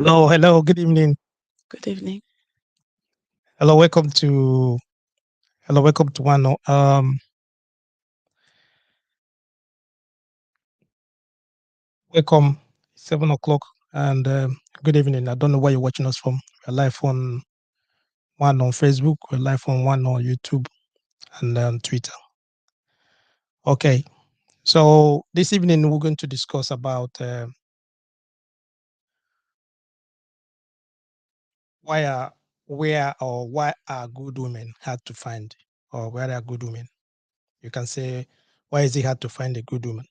Hello, good evening. Good evening. Hello, welcome to one. Welcome 7 o'clock and good evening. I don't know where you're watching us from. We're live on one on Facebook. We're live on one on YouTube and Twitter. Okay, so this evening we're going to discuss about why are why are good women hard to find, or where are good women. You can say, why is it hard to find a good woman?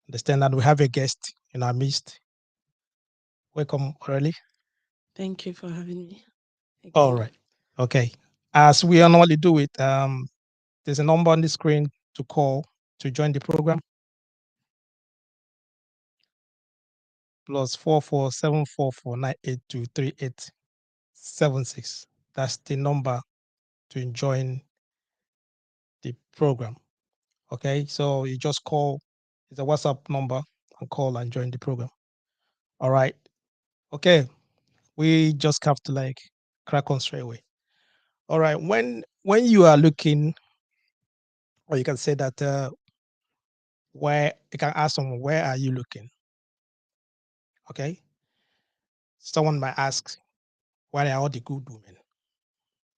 Understand that we have a guest in our midst. Welcome, Aurelie. Thank you for having me All again. right. Okay. As we normally do it, there's a number on the screen to call to join the program. +447449823876. That's the number to join the program. Okay. So you just call. It's a WhatsApp number and call and join the program. All right. Okay. We just have to like crack on straight away. All right. When you are looking, or you can say that where you can ask someone, where are you looking? Okay. Someone might ask, where are all the good women?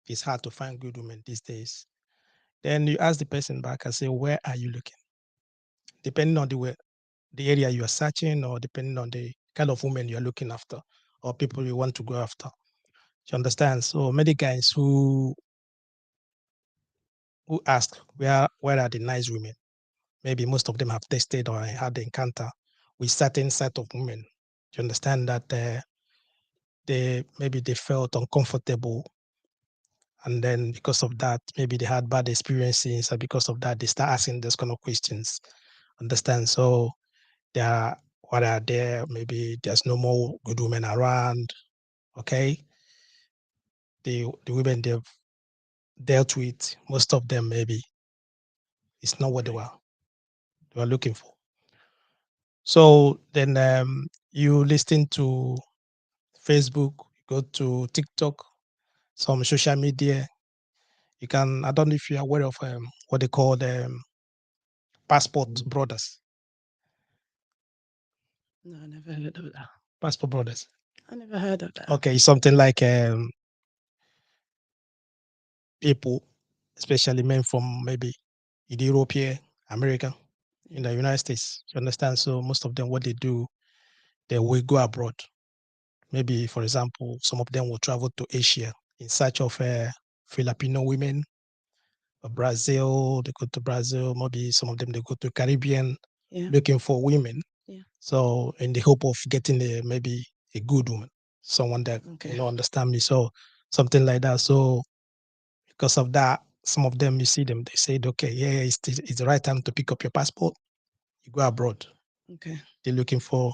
It's hard to find good women these days. Then you ask the person back and say, where are you looking? Depending on the area you are searching, or depending on the kind of women you're looking after, or people you want to go after. You understand? So many guys who ask, where are the nice women? Maybe most of them have tested or had the encounter with certain set of women. You understand that they felt uncomfortable, and then because of that maybe they had bad experiences, and because of that they start asking those kind of questions. Understand? So there are, what are there, maybe there's no more good women around. Okay. The women they've dealt with, most of them, maybe it's not what they were looking for. So then you listen to Facebook, go to TikTok, some social media. You can, I don't know if you're aware of what they call passport brothers. No, I never heard of that. Passport brothers. I never heard of that. Okay, something like people, especially men from maybe Europe here, America, in the United States. You understand? So most of them, what they do, they will go abroad. Maybe, for example, some of them will travel to Asia in search of Filipino women, or Brazil. They go to Brazil. Maybe some of them they go to Caribbean, Yeah. looking for women. Yeah. So in the hope of getting maybe a good woman, someone that Okay. understand me. So something like that. So because of that, some of them, you see them, they said, okay, yeah, it's the right time to pick up your passport. You go abroad. Okay. They're looking for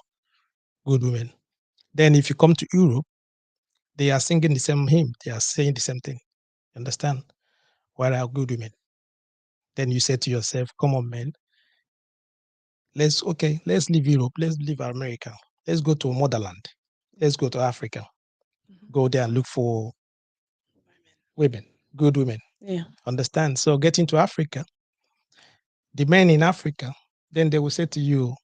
good women. Then if you come to Europe, they are singing the same hymn. They are saying the same thing. You understand? Where are good women? Then you say to yourself, come on, man, let's leave Europe. Let's leave America. Let's go to motherland. Let's go to Africa. Go there and look for women, good women. Yeah. Understand? So getting to Africa, the men in Africa, then they will say to you,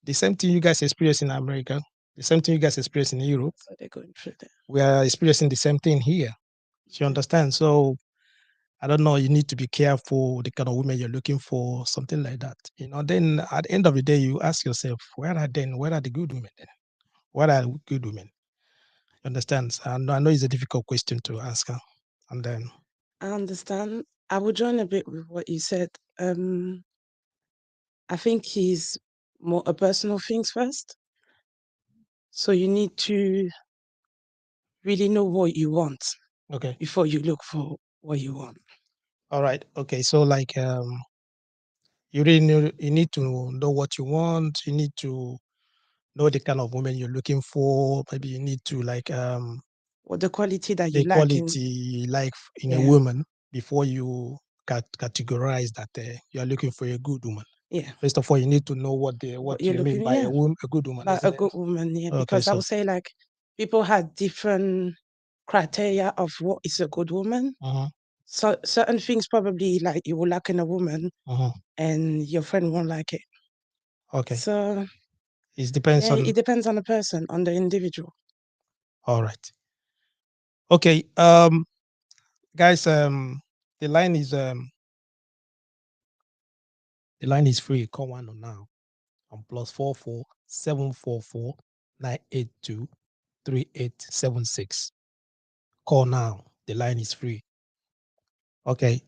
the same thing you guys experience in America, the same thing you guys experience in Europe, So they're going through that. we are experiencing the same thing here. So you understand? So I don't know, you need to be careful the kind of women you're looking for, something like that. Then at the end of the day, you ask yourself, where are the good women then? What are good women? You understand? And I know it's a difficult question to answer. And then I understand. I will join a bit with what you said. I think he's more a personal things first. So you need to really know what you want okay. before you look for what you want. All right. Okay. So like you really you need to know what you want. You need to know the kind of woman you're looking for. Maybe you need to like What the quality that you the like in. quality you like in a Yeah. woman before you categorize that you are looking for a good woman. Yeah. First of all, you need to know what you're you mean looking, by yeah, a good woman, like a isn't it? good woman, yeah. Okay, Because I so would say like people had different criteria of what is a good woman. uh-huh, So certain things probably like you will like in a woman uh-huh. and your friend won't like it. Okay. So It depends yeah, on. it depends on the person, on the individual. All right. Okay. Guys, the line is free. Call one on now on +44 744 982 3876. Call now. The line is free. Okay.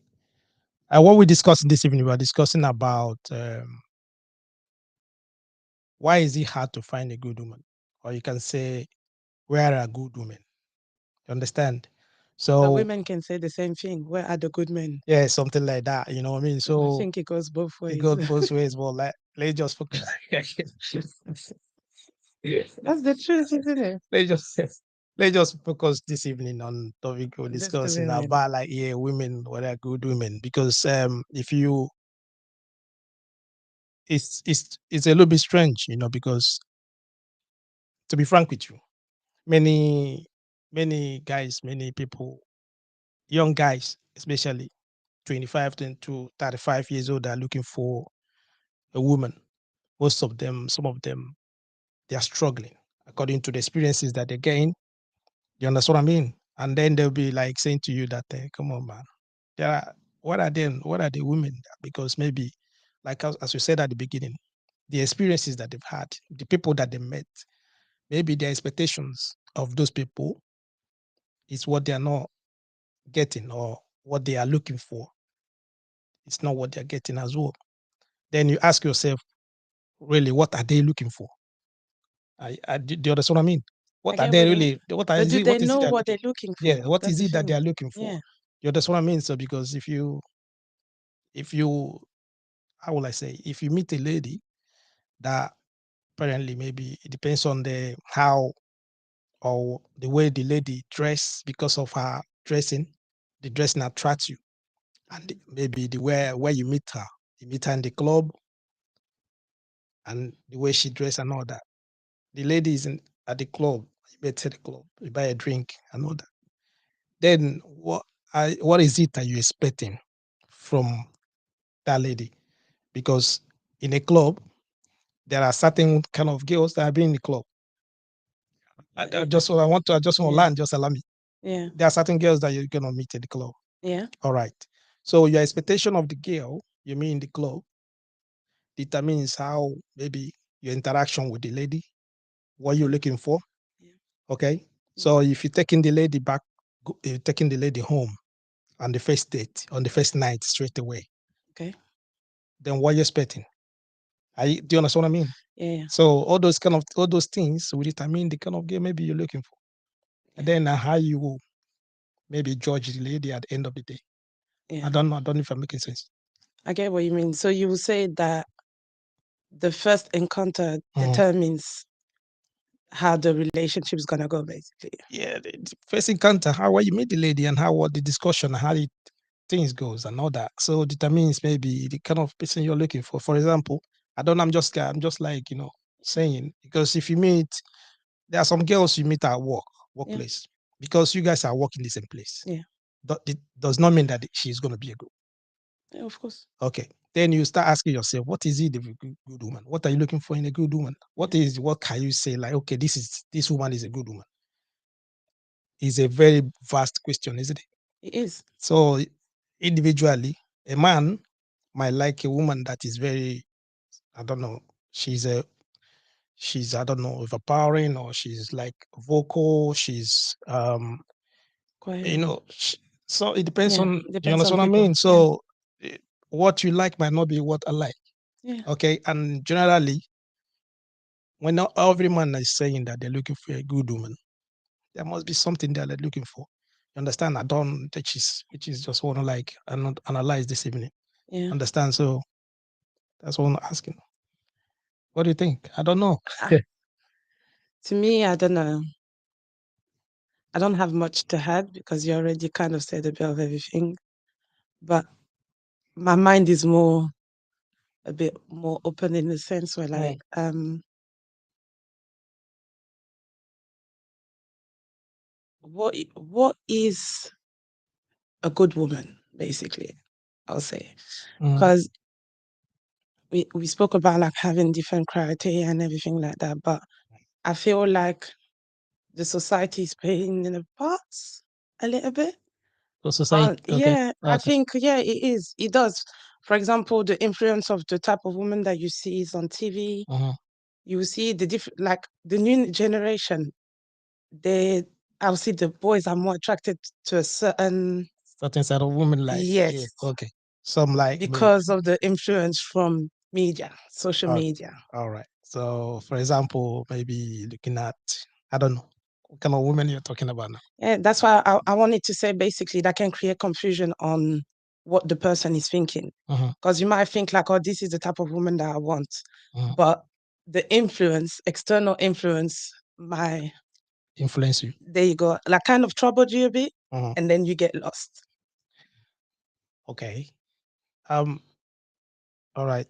What we discussing this evening, we are discussing about why is it hard to find a good woman, or you can say where are good women. You understand? But So women can say the same thing. Where are the good men? yeah, something like that. You know what I mean? I So think it goes both it ways. goes both ways. But let's just focus. That's the truth, isn't it? let's just let's just focus this evening on topic we're Just the discussing women. about, like, yeah, women, what are good women, because if you it's a little bit strange, because to be frank with you, many many guys, many people, young guys especially 25 to 35 years old, are looking for a woman. Most of them, some of them, they are struggling according to the experiences that they gain. You understand what I mean? And then they'll be like saying to you that, come on, man, there are, what are the women? Because maybe, like as you said at the beginning, the experiences that they've had, the people that they met, maybe their expectations of those people is what they are not getting, or what they are looking for. It's not what they're getting as well. Then you ask yourself, really, what are they looking for? Do you understand what I mean? I What are get they what they, really? but do they What is it know they're what looking? they're looking Yeah, for? what That's is the it that thing. they're looking for? Yeah. You understand what I mean? So because if you, how will I say, if you meet a lady that apparently, maybe it depends on the how or the way the lady dress, because of her dressing, the dressing attracts you, and maybe the way where you meet her in the club, and the way she dress and all that. The lady is at the club, you met her at the club, you buy a drink and all that. Then what is it that you're expecting from that lady? Because in a club, there are certain kind of girls that have been in the club. I just want to Yeah. learn, just allow me. Yeah. There are certain girls that you're gonna meet at the club. Yeah. All right. So your expectation of the girl you meet in the club determines how maybe your interaction with the lady, what you're looking for. Yeah. Okay. So if you're taking the lady back, you're taking the lady home on the first date, on the first night, straight away, Okay. then what you expecting? Do you understand what I mean? Yeah. So all those things will determine the kind of girl maybe you're looking for. And then how you will maybe judge the lady at the end of the day. Yeah. I don't know if I'm making sense. I get what you mean. So you will say that the first encounter Mhm. determines how the relationship is gonna go, basically. Yeah, the first encounter, how you meet the lady, and how what the discussion, how the things goes and all that. So determines maybe the kind of person you're looking for. For example, I'm just like, saying, because if you meet, there are some girls you meet at Yeah. workplace, because you guys are working the same place. Yeah. It does not mean that she's going to be a good. Yeah, of course. Okay. Then you start asking yourself, what is it, a good woman? What are you looking for in a good woman? What can you say, like, okay, this woman is a good woman? Is a very vast question, isn't it? It is. So individually, a man might like a woman that is very, I don't know, she's I don't know, overpowering, or she's like vocal, she's Quite. so it depends Yeah. on, It you depends on understand what I people. mean? Yeah. So what you like might not be what I like. Yeah. Okay. And generally, when not every man is saying that they're looking for a good woman, there must be something they're looking for. You understand? I don't, which is just want to like analyze this evening. Yeah. Understand? So that's what I'm asking. What do you think? I don't know. To me, I don't know. I don't have much to add because you already kind of said a bit of everything. But my mind is more a bit more open in the sense where like what is a good woman, basically, I'll say. Because we spoke about like having different criteria and everything like that, but I feel like the society is playing in the parts a little bit. So society, Yeah, I okay. think yeah, it is. It does. For example, the influence of the type of woman that you see is on TV. You will see the different, like the new generation. I'll see the boys are more attracted to a certain side of women, like yes, okay. Some like maybe because of the influence from media, social media. all right. So for example, maybe looking at, I don't know, what kind of women you're talking about now. Yeah, that's why I wanted to say basically that can create confusion on what the person is thinking. Because you might think like, oh, this is the type of woman that I want. But the influence, external influence, might influence you. There you go. Like kind of troubled you a bit, and then you get lost. Okay. All right.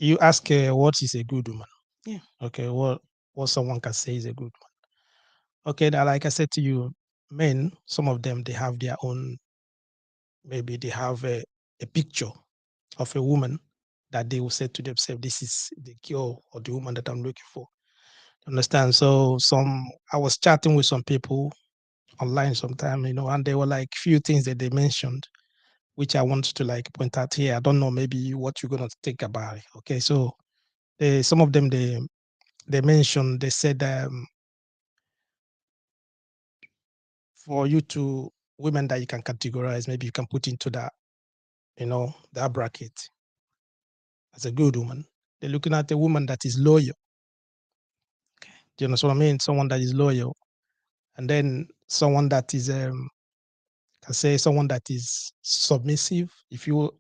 You ask what is a good woman? Yeah. Okay. What someone can say is a good woman. Okay. Now, like I said to you, men, some of them they have their own. Maybe they have a picture of a woman that they will say to themselves, "This is the girl or the woman that I'm looking for." Understand? So I was chatting with some people online sometime, and there were like few things that they mentioned, which I want to like point out here. I don't know maybe what you're gonna think about it. Okay, so some of them they mentioned, they said for you to women that you can categorize, maybe you can put into that bracket as a good woman. They're looking at a woman that is loyal. Okay. Do you know what I mean? Someone that is loyal, and then someone that is can say someone that is submissive. If you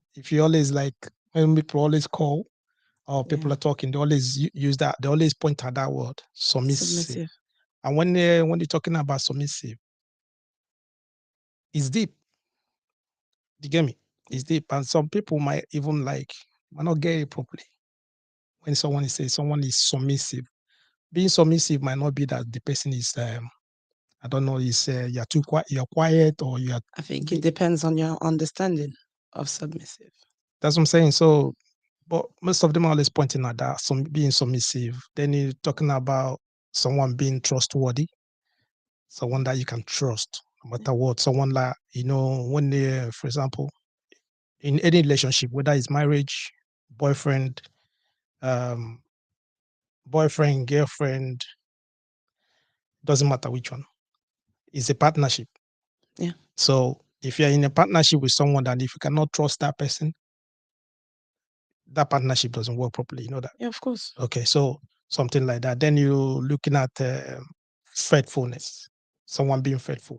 always like, when people always call or people are talking, they always use that. They always point at that word, submissive. And when they're talking about submissive, it's deep. You get me? It's deep, and some people might even might not get it properly. When someone is submissive, being submissive might not be that the person is I don't know, is you're too quiet, you're quiet, or you're. I think it depends on your understanding of submissive. That's what I'm saying. So, but most of them are always pointing at that, some being submissive. Then you're talking about someone being trustworthy, someone that you can trust no matter what. Someone like, when they, for example, in any relationship, whether it's marriage, boyfriend, um, girlfriend, doesn't matter which one. It's a partnership. Yeah. So if you're in a partnership with someone, and if you cannot trust that person, that partnership doesn't work properly. You know that? Yeah, of course. Okay, so something like that. Then you're looking at faithfulness, someone being faithful.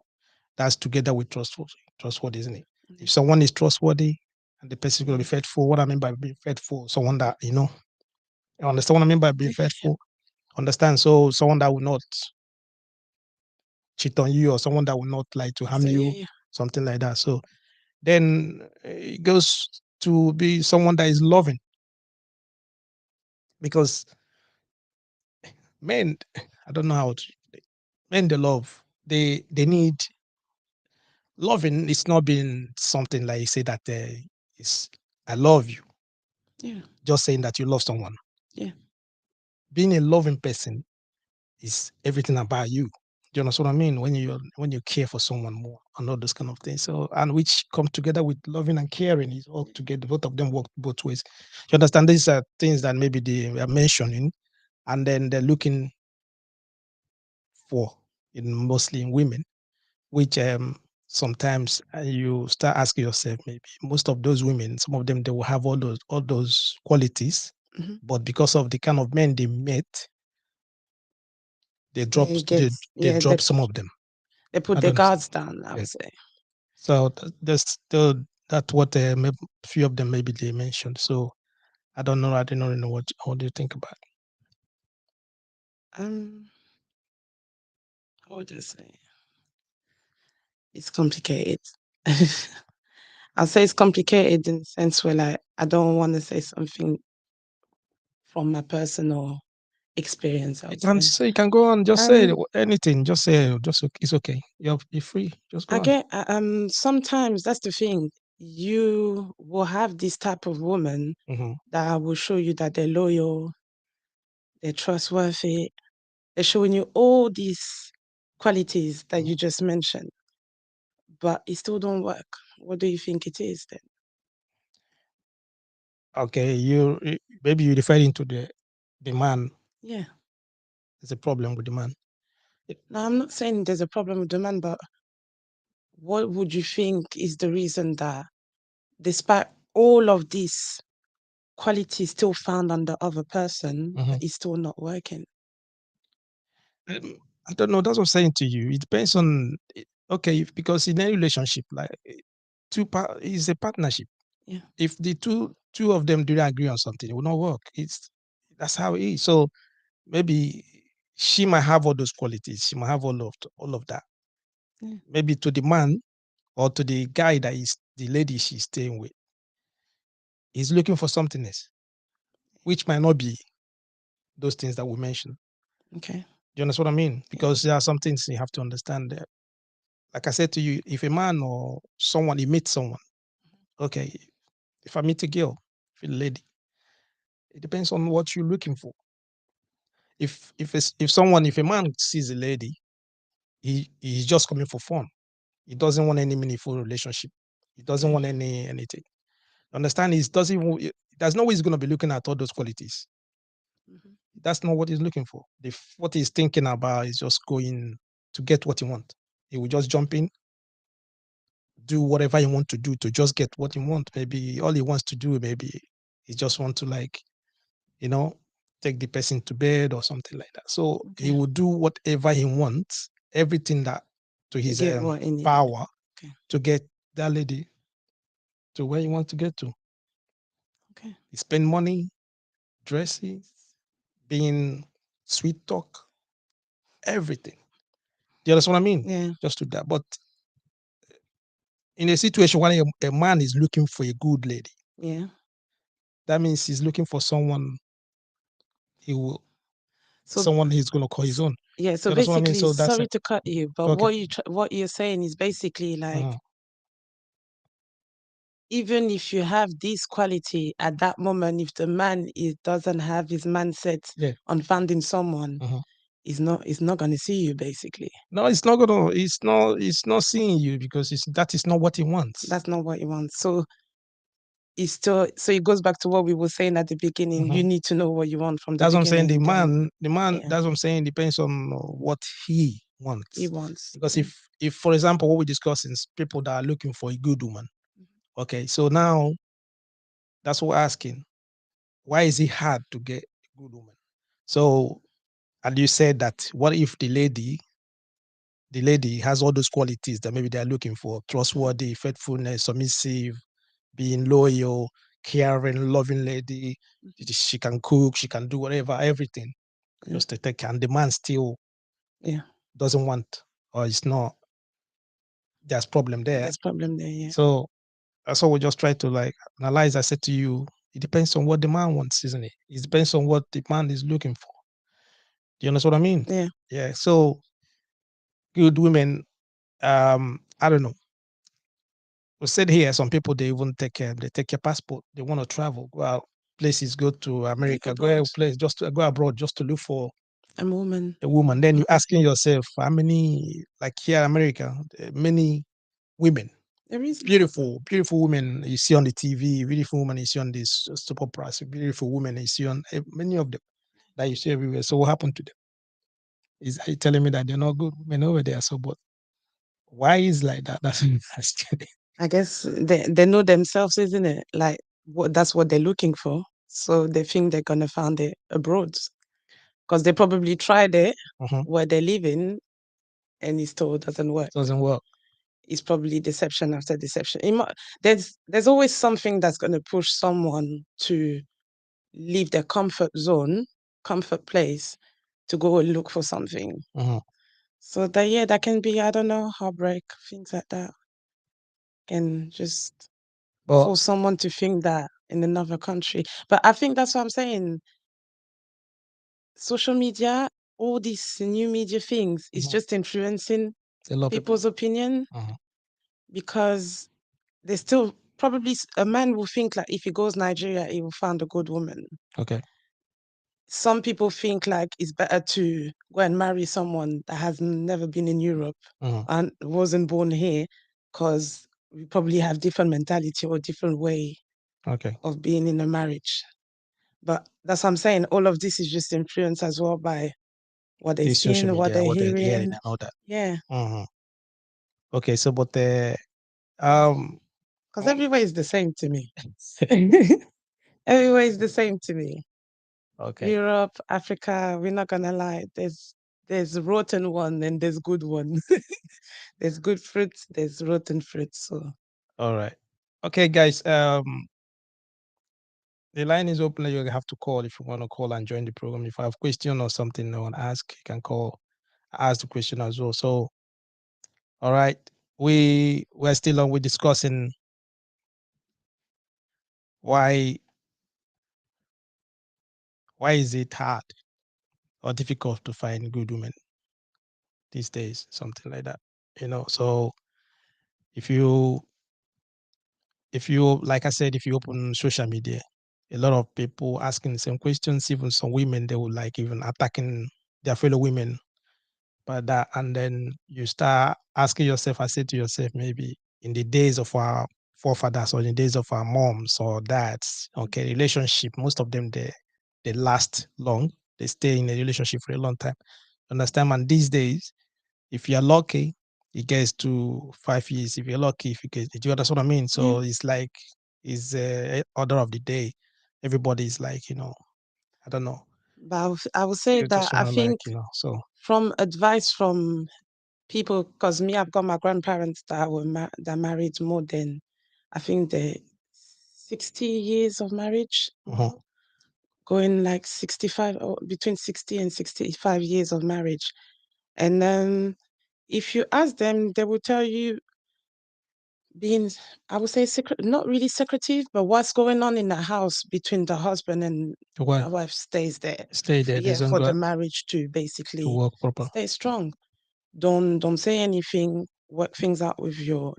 That's together with trustworthy, isn't it? If someone is trustworthy and the person is going to be faithful, what I mean by being faithful, someone that, you understand what I mean by being faithful? Understand? So someone that will not cheat on you, or someone that will not like to harm you, something like that. So then it goes to be someone that is loving, because men, I don't know how to, men, they love, they need loving. It's not being something like you say that is I love you. Yeah. Just saying that you love someone. Yeah. Being a loving person is everything about you. Do you know what I mean? When you care for someone more and all those kind of things. So, and which come together with loving and caring, is all together. Both of them work both ways. You understand? These are things that maybe they are mentioning, and then they're looking for mostly in women, which sometimes you start asking yourself, maybe most of those women, some of them, they will have all those qualities, but because of the kind of men they met, they drop some of them. They put their guards down, I would say. So that's what a few of them maybe they mentioned. So I don't know. I don't know what do you think about it? What would I say? It's complicated. I'll say it's complicated in the sense where like I don't want to say something from my personal experience, I You would can say. say, you can go on, just say Um, anything. Just say, it's okay. You're free. Just go I on. get sometimes that's the thing. You will have this type of woman Mm-hmm. that will show you that they're loyal, they're trustworthy, they're showing you all these qualities that you just mentioned, but it still don't work. What do you think it is then? Okay, maybe you're referring to the man. Yeah. There's a problem with the man. No, I'm not saying there's a problem with the man, but what would you think is the reason that despite all of these qualities still found on the other person, Mm-hmm. it's still not working? I don't know. That's what I'm saying to you. It depends on, okay, because in any relationship, like is a partnership. Yeah. If the two of them do not agree on something, it will not work. That's how it is. So maybe she might have all those qualities. She might have all of that. Yeah. Maybe to the man or to the guy that is the lady she's staying with, he's looking for something else, which might not be those things that we mentioned. Okay. Do you understand what I mean? Yeah. Because there are some things you have to understand there. Like I said to you, if a man or someone, you meet someone, okay, if I meet a girl, if a lady, it depends on what you're looking for. If a man sees a lady, he's just coming for fun. He doesn't want any meaningful relationship. He doesn't Okay. want anything. Understand? He doesn't. There's no way he's going to be looking at all those qualities. Mhm. That's not what he's looking for. What he's thinking about is just going to get what he wants. He will just jump in, do whatever he wants to do to just get what he wants. Maybe all he wants to do, maybe he just want to, like, you know, take the person to bed or something like that. So he Okay. will do whatever he wants, everything that to To his get what he needed. power Okay. to get that lady to where he wants to get to. Okay. He spend money, dresses, being sweet talk, everything. Do you understand what I mean? Yeah. Just to that. But in a situation where a man is looking for a good lady, Yeah. that means he's looking for someone he will So someone he's going to call his own. yeah. Do So you understand what I mean? basically, So that's sorry it. to cut you, but Okay. what you're saying is basically like, Uh-huh. even if you have this quality at that moment, if the man doesn't have his mindset Yeah. on finding someone, Uh-huh. he's not going to see you basically. No, it's not gonna. It's not seeing you because that is not what he wants. That's not what he wants. So it's still, so it goes back to what we were saying at the beginning. You need to know what you want from the That's what I'm saying. beginning. The man. Yeah, That's what I'm saying. Depends on what he he wants. wants. Because Yeah. if for example, what we're discussing is people that are looking for a good woman. Okay, so now that's what we're asking. Why is it hard to get a good woman? So, and you said that what if the lady has all those qualities that maybe they're looking for: trustworthy, faithfulness, submissive, being loyal, caring, loving lady. She can cook, she can do whatever, everything, Yeah. just to take care. And the man still Yeah. doesn't want, or it's not, there's problem there. There's problem there. Yeah. So that's what we just try to, like, analyze. I said to you, it depends on what the man wants, isn't it? It depends on what the man is looking for. Do you understand what I mean? Yeah. Yeah. So good women, I don't know. We said here, some people, they take your passport, they want to travel, go out places, go to Live America, go abroad. out place, just to go abroad, just to look for A woman. a woman. Then you're asking yourself, how many, like here in America, many women, There is. beautiful women you see on the TV, beautiful women you see on this super price, beautiful women you see on many of them that you see everywhere. So what happened to them? Are you telling me that they're not good women over there? So, but why is like that? That's interesting. I guess they know themselves, isn't it? Like that's what they're looking for. So they think they're gonna find it abroad because they probably tried it where they're living and it still doesn't work. It doesn't work. It's probably deception after deception. There's always something that's gonna push someone to leave their comfort zone, comfort place, to go and look for something. So that can be, I don't know, heartbreak, things like that. Can just But for someone to think that in another country. But I think that's what I'm saying. social media, all these new media things is just influencing people's opinion, because they still probably a man will think like if he goes Nigeria, he will find a good woman. Okay. Some people think like it's better to go and marry someone that has never been in Europe and wasn't born here, because we probably have different mentality or different way of being in a marriage. But that's what I'm saying. All of this is just influenced as well by what they've seen, what they're hearing, and all that. Yeah. Okay, so but because everywhere is the same to me. Everywhere is the same to me. Okay. Europe, Africa, we're not gonna lie. There's rotten one and there's good one. There's good fruits, there's rotten fruits. So all right. Okay, guys. The line is open. You have to call if you want to call and join the program. If you have a question or something you want to ask, you can call, ask the question as well. So, all right, we're still on. We're discussing why is it hard or difficult to find good women these days, something like that. So if you like I said, if you open social media, a lot of people asking the same questions. Even some women, they will like even attacking their fellow women. But that, and then you start asking yourself, I say to yourself, maybe in the days of our forefathers or in the days of our moms or dads, okay, relationship, most of them they last long. They stay in a relationship for a long time. Understand? And these days, if you're lucky, it gets to 5 years. If you're lucky, if you get, do you understand what I mean? So it's like it's order of the day. Everybody's like, I don't know. But I would say that I think from advice from people, because me, I've got my grandparents that were that married more than, I think, the 60 years of marriage, going like 65 or between 60 and 65 years of marriage. And then if you ask them, they will tell you being, I would say, secret, not really secretive, but what's going on in the house between the husband and the wife stays there. Stay there. Yeah, for the marriage to basically work proper. Stay strong. Don't say anything. Work things out with your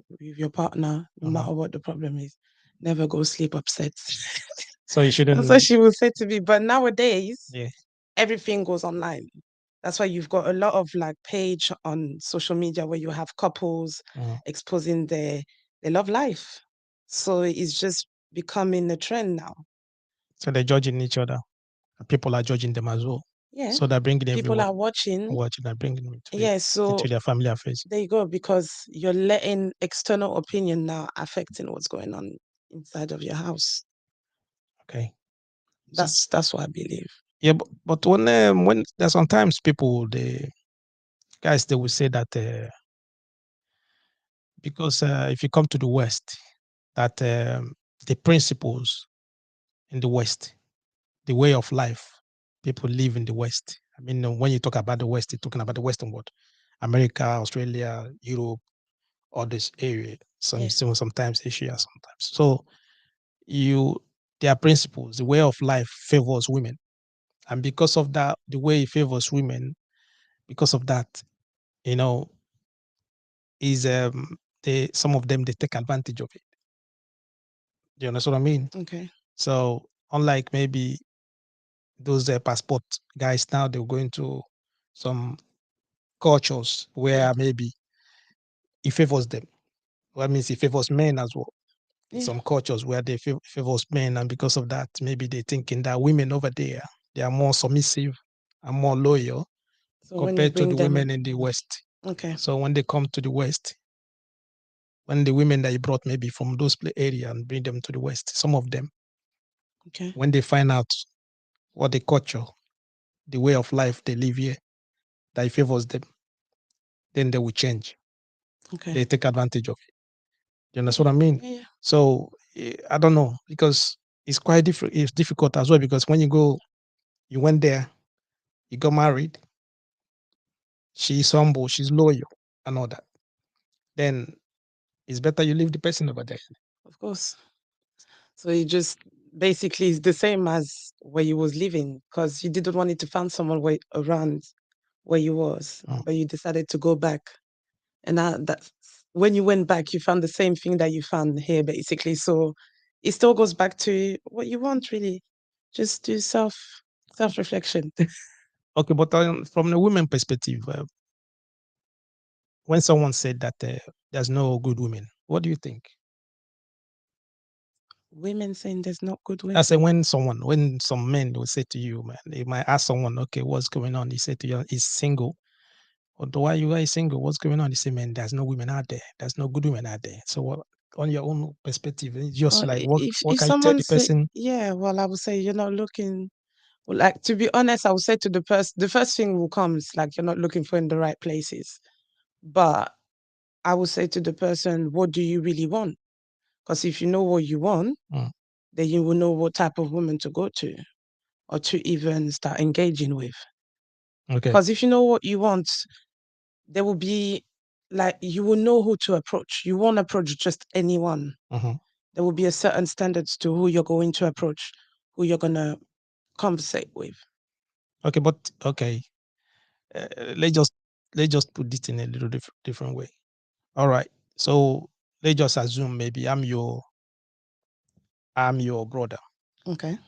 partner, no matter what the problem is. Never go sleep upset. So you shouldn't. That's what she will say to me. But nowadays, everything goes online. That's why you've got a lot of like page on social media where you have couples exposing their love life. So it's just becoming a trend now. So they're judging each other. People are judging them as well. Yeah. So they're bringing people are watching. They're bringing them into their family affairs. There you go, because you're letting external opinion now affecting what's going on inside of your house. Okay. That's what I believe. Yeah, but when there's sometimes people, they will say that because if you come to the West, that the principles in the West, the way of life people live in the West. I mean, when you talk about the West, you're talking about the Western world, America, Australia, Europe, all this area. Sometimes Asia, sometimes. So their principles, the way of life favors women, and because of that, the way it favors women, because of that, is some of them, they take advantage of it. Do you understand what I mean? Okay. So unlike maybe those passport guys now, they're going to some cultures where maybe it favors them. Well, that means it favors men as well. In some cultures where they favors men, and because of that, maybe they're thinking that women over there, they are more submissive and more loyal compared to the women in the West. Okay. So when they come to the West, when the women that you brought maybe from those area and bring them to the West, some of them, when they find out what the culture, the way of life they live here, that it favors them, then they will change. Okay. They take advantage of it. You understand what I mean? Yeah. So I don't know, because it's quite different. It's difficult as well, because when you went there, you got married, she's humble, she's loyal, and all that. Then it's better you leave the person over there. Of course. So you just basically is the same as where you was living, because you didn't want it to find someone around where you was, but you decided to go back. And that's when you went back, you found the same thing that you found here, basically. So it still goes back to what you want, really. Just do self-reflection. Okay, but from the women perspective, when someone said that there's no good women, what do you think? Women saying there's not good women. I say when some men will say to you, man, they might ask someone, okay, what's going on? He said to you, he's single. Or why you are single? What's going on? He say, man, there's no women out there. There's no good women out there. So what, on your own perspective, it's just like what If can you tell the person? yeah, well, I would say you're not looking. Well, like, to be honest, I would say to the person, the first thing will come is like you're not looking for in the right places. But I would say to the person, what do you really want? Because if you know what you want, then you will know what type of woman to go to or to even start engaging with. Okay. Because if you know what you want, there will be like, you will know who to approach. You won't approach just anyone. There will be a certain standards to who you're going to approach, who you're going to conversate with. Okay, but okay. Let's just put this in a little different way. All right. So let's just assume maybe I'm your brother. Okay.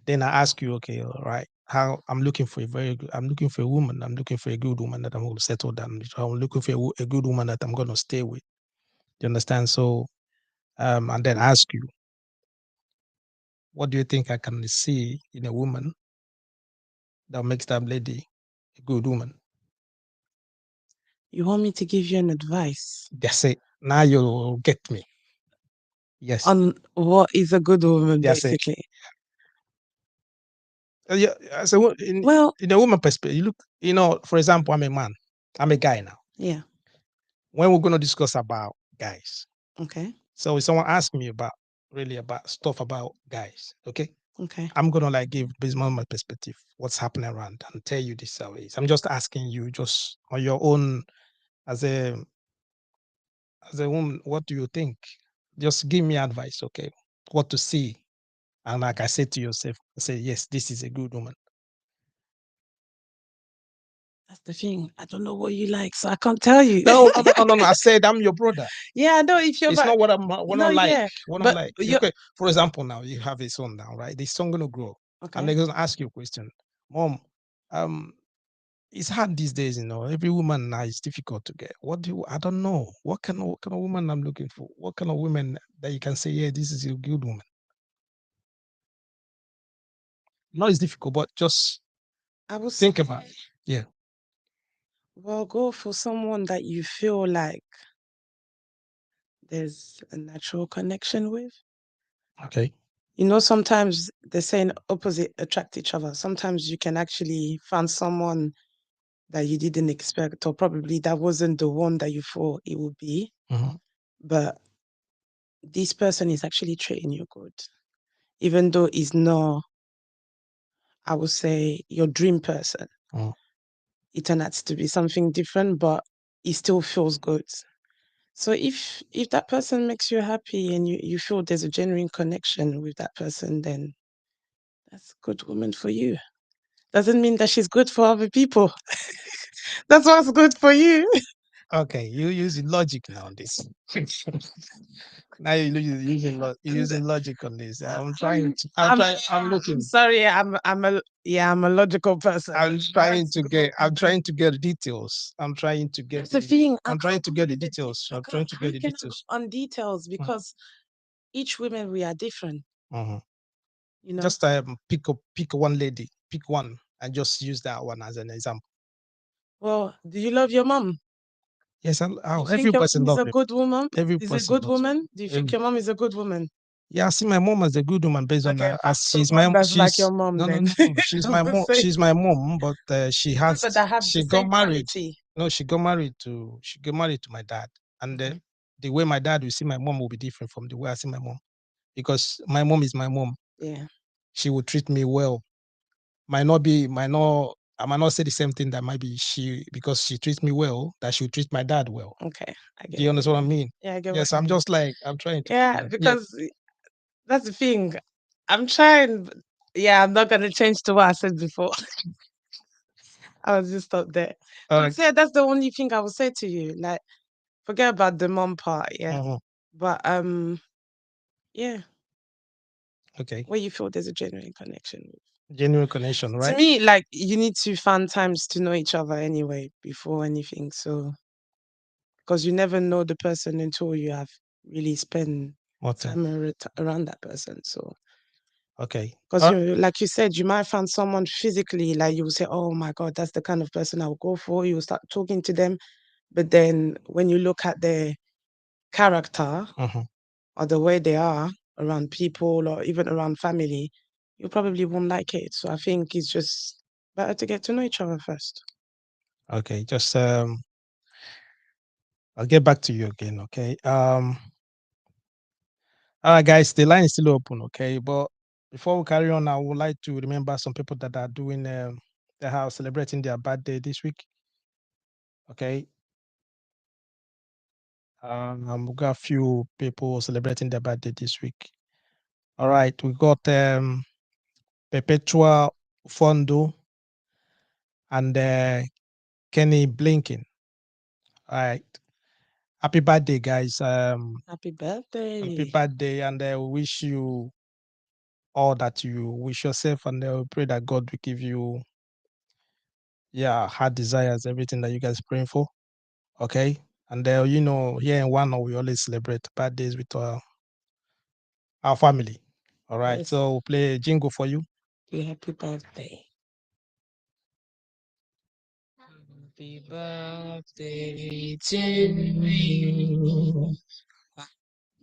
Then I ask you, okay, all right, how I'm looking for I'm looking for a woman. I'm looking for a good woman that I'm going to settle down with. I'm looking for a good woman that I'm going to stay with. You understand? So, and then ask you, what do you think I can see in a woman that makes that lady a good woman? You want me to give you an advice? That's it. Now you'll get me. Yes. On what is a good woman, basically. Yeah. So in a woman perspective, you look, for example, I'm a man. I'm a guy now. Yeah. When we're going to discuss about guys. Okay. So if someone asks me about stuff about guys, okay? Okay. I'm gonna like give based on my perspective what's happening around and tell you this how it is. I'm just asking you just on your own as a woman, what do you think? Just give me advice, okay? What to see. And like I said to yourself, say, yes, this is a good woman. That's the thing. I don't know what you like, so I can't tell you. No. I said I'm your brother. Yeah, I know if you're. It's not what I'm like. Yeah, what I'm like. Okay. For example, now you have a son now, right? This son gonna grow, and they're gonna ask you a question, Mom. It's hard these days, Every woman now is difficult to get. I don't know. What kind of woman I'm looking for? What kind of woman that you can say, yeah, this is a good woman? Not as difficult, but just think about it. Yeah. Well, go for someone that you feel like there's a natural connection with. Okay. Sometimes they're saying opposite attract each other. Sometimes you can actually find someone that you didn't expect, or probably that wasn't the one that you thought it would be. But this person is actually treating you good, even though he's not, I would say, your dream person. It turned out to be something different, but it still feels good. So if that person makes you happy and you feel there's a genuine connection with that person, then that's a good woman for you. Doesn't mean that she's good for other people. That's what's good for you. Okay, you're using logic now on this. Now you're using logic on this. I'm looking. Sorry, I'm a logical person. I'm trying to get details. I'm trying to get the thing. I'm trying to get the details. I'm trying to get the details. On details, because each woman, we are different. Just pick one lady, pick one, and just use that one as an example. Well, do you love your mom? Yes, every person loves a good woman. Every is person a good woman. Do you think your mom is a good woman? Yeah, I see my mom as a good woman based on that. As she's my mom. That's like your mom. No, then. no. She's my mom. She's my mom, but she has. She got married. No, she got married to my dad, and the way my dad will see my mom will be different from the way I see my mom, because my mom is my mom. Yeah. She will treat me well. I might not say the same thing that might be because she treats me well, that she will treat my dad well. Okay. Do you understand what I mean? Yeah, I get yes, I'm just like, I'm trying to. Yeah, because that's the thing. I'm trying. Yeah, I'm not gonna change to what I said before. I was just stop there. Yeah, that's the only thing I will say to you. Like, forget about the mom part. Yeah, but yeah. Okay. Where you feel there's a genuine connection. Genuine connection, right? To me, like you need to find times to know each other anyway before anything. So, because you never know the person until you have really spent time around that person. So, okay. Because you, like you said, you might find someone physically, like you will say, "Oh my God, that's the kind of person I will go for." You will start talking to them, but then when you look at their character or the way they are around people or even around family, you probably won't like it. So I think it's just better to get to know each other first. Okay, just I'll get back to you again. Okay. All right, guys, the line is still open. Okay, but before we carry on, I would like to remember some people that are doing they are celebrating their birthday this week. Okay. We got a few people celebrating their birthday this week. All right, we got Perpetua Fondo and Kenny Blinken. All right. Happy birthday, guys. Happy birthday. Happy birthday, and I wish you all that you wish yourself, and I pray that God will give you heart desires, everything that you guys praying for. Okay. And you know, here in Wano, we always celebrate birthdays with our family. All right. Yes. So we'll play a jingle for you. Happy birthday. Happy birthday to you.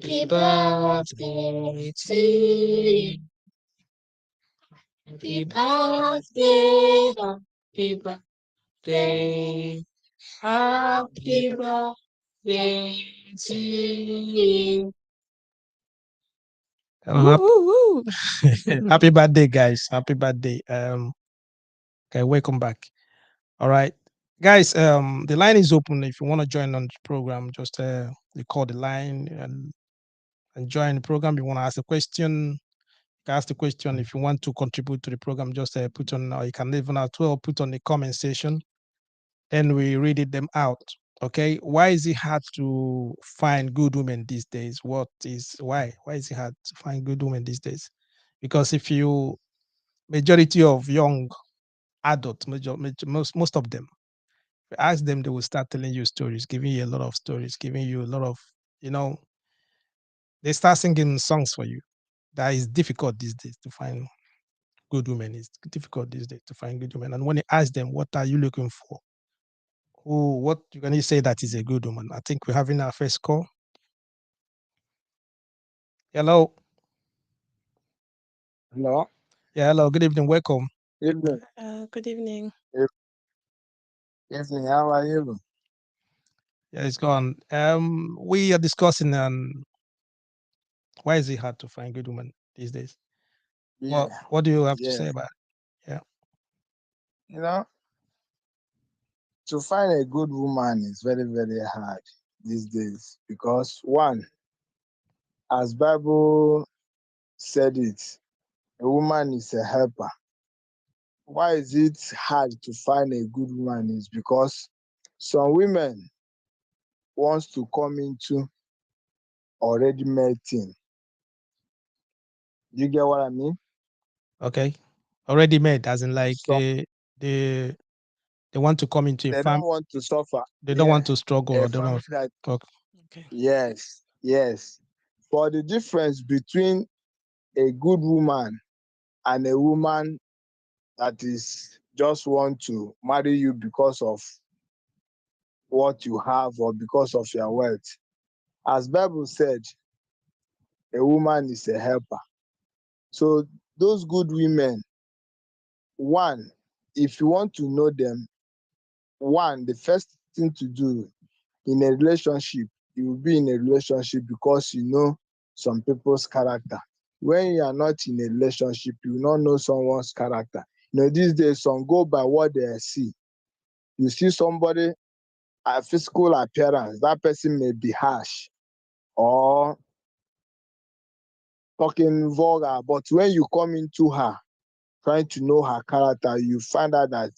Happy birthday to you. Happy birthday. Happy birthday. Happy birthday to you. Happy birthday, guys. Happy birthday. Okay, welcome back. All right. Guys, the line is open. If you want to join on the program, just you call the line and join the program. You want to ask a question, you can ask the question. If you want to contribute to the program, just put on, or you can even as well put on the comment section. Then we read it them out. Okay. Why is it hard to find good women these days? Why is it hard to find good women these days? Because if you majority of young adults, most of them, if you ask them, they will start telling you stories, giving you a lot of stories, giving you a lot of, they start singing songs for you. That is difficult these days to find good women. It's difficult these days to find good women. And when you ask them, what are you looking for? What you can you say that is a good woman? I think we're having our first call. Hello. Hello. Yeah, hello. Good evening. Welcome. Evening. Good evening. Evening. How are you? Yeah, it's gone. We are discussing why is it hard to find good women these days? Yeah. What do you have to say about it? Yeah. You know, to find a good woman is very, very hard these days because one, as Bible said it, a woman is a helper. Why is it hard to find a good woman is because some women wants to come into already made thing. You get what I mean? Okay. Already made, as in like So they want to come into a they farm. don't want to suffer. They don't want to struggle. A Or they don't family want that to talk. Okay. yes. For the difference between a good woman and a woman that is just want to marry you because of what you have or because of your wealth. As Bible said, a woman is a helper. So those good women, one, if you want to know them, one, the first thing to do in a relationship, you will be in a relationship because you know some people's character. When you are not in a relationship, you will not know someone's character. You know, these days, some go by what they see. You see somebody, a physical appearance, that person may be harsh or talking vulgar, but when you come into her, trying to know her character, you find out that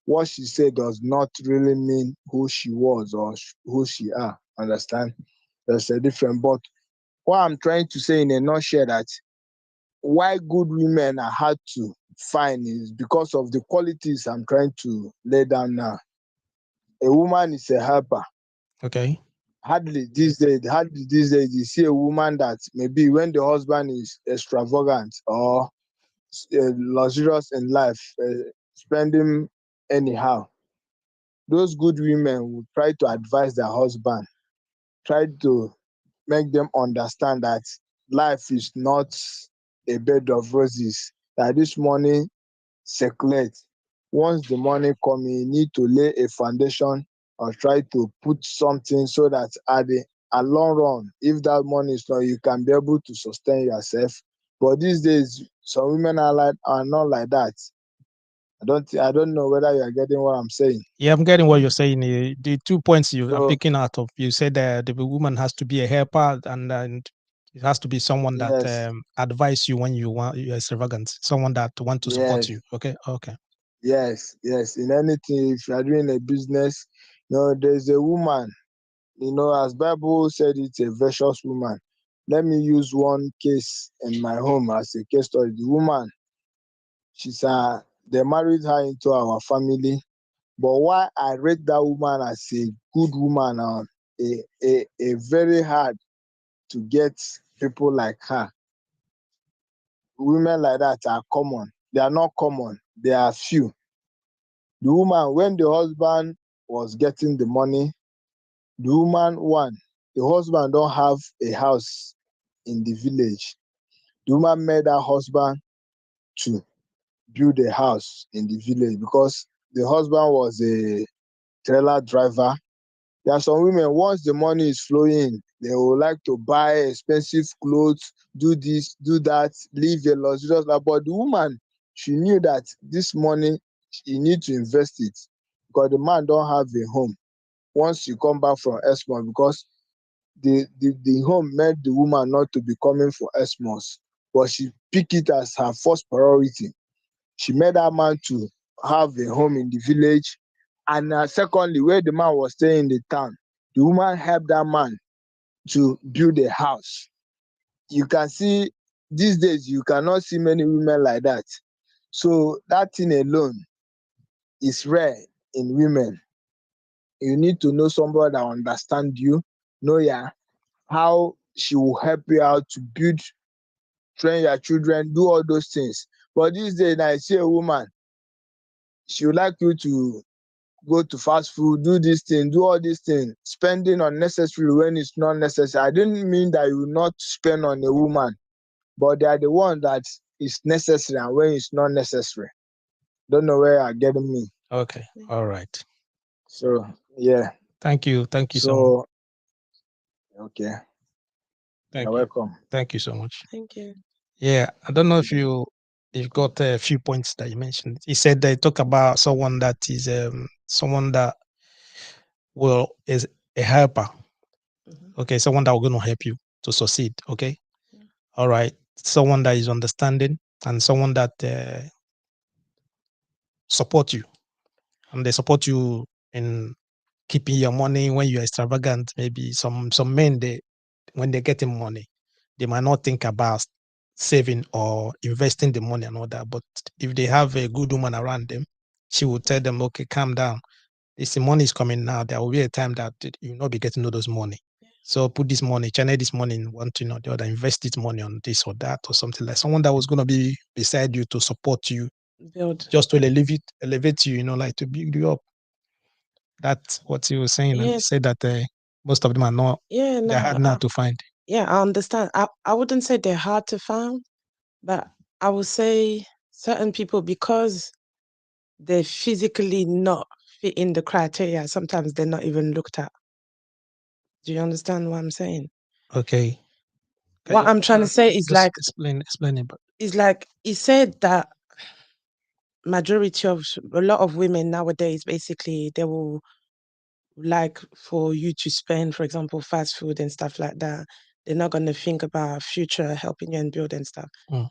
what she said does not really mean who she was or who she are. Understand? There's a difference. But what I'm trying to say in a nutshell that why good women are hard to find is because of the qualities I'm trying to lay down now. A woman is a helper. Okay. Hardly these days you see a woman that maybe when the husband is extravagant or luxurious in life, spending anyhow, those good women will try to advise their husband, try to make them understand that life is not a bed of roses, that this money circulates. Once the money comes, you need to lay a foundation or try to put something so that at the long run, if that money is not, you can be able to sustain yourself. But these days, some women are not like that. I don't know whether you are getting what I'm saying. Yeah, I'm getting what you're saying. The 2 points you are picking out of, you said that the woman has to be a helper, and it has to be someone that Yes. advise you when you're extravagant, someone that want to support you. Okay. Yes. In anything, if you are doing a business, there's a woman, as Bible said, it's a virtuous woman. Let me use one case in my home as a case study. The woman, they married her into our family. But why I rate that woman as a good woman, a very hard to get people like her. Women like that are common. They are not common. They are few. The woman, when the husband was getting the money, the woman, the husband don't have a house in the village. The woman made her husband to build a house in the village because the husband was a trailer driver. There are some women, once the money is flowing, they would like to buy expensive clothes, do this, do that, live a luxurious life. But the woman, she knew that this money, she need to invest it because the man don't have a home. Once she come back from Esmond, because the home made the woman not to be coming for Xmas, but she picked it as her first priority. She made that man to have a home in the village. And secondly, where the man was staying in the town, the woman helped that man to build a house. You can see these days, you cannot see many women like that. So that thing alone is rare in women. You need to know somebody that understands you, know how she will help you out to build, train your children, do all those things. But these days, I see a woman, she would like you to go to fast food, do this thing, do all these things, spending unnecessarily when it's not necessary. I didn't mean that you will not spend on a woman, but they are the one that is necessary and when it's not necessary. Don't know where you're getting me. Okay. All right. So, yeah. Thank you so much. Okay. Thank You're you. welcome. Thank you so much. Thank you. Yeah, I don't know if you've got a few points that you mentioned. He said they talk about someone that is someone that is a helper. Mm-hmm. Okay, someone that will going to help you to succeed. Okay, Yeah. All right, someone that is understanding and someone that support you, and they support you in keeping your money when you're extravagant. Maybe some men, when they're getting money, they might not think about saving or investing the money and all that. But if they have a good woman around them, she will tell them, okay, calm down. This money is coming now. There will be a time that you will not be getting all those money. So put this money, channel this money in one thing or the other, invest this money on this or that or something, like someone that was going to be beside you to support you, just to elevate you, like to build you up. That's what he was saying. And he said that most of them are not, they're hard not to find. Yeah, I understand. I wouldn't say they're hard to find, but I would say certain people, because they're physically not fitting the criteria, sometimes they're not even looked at. Do you understand what I'm saying? Okay. What I'm trying to say is like, explain it. But it's like he said that majority of a lot of women nowadays, basically, they will like for you to spend, for example, fast food and stuff like that. They're not going to think about future helping you and build and stuff. Mm.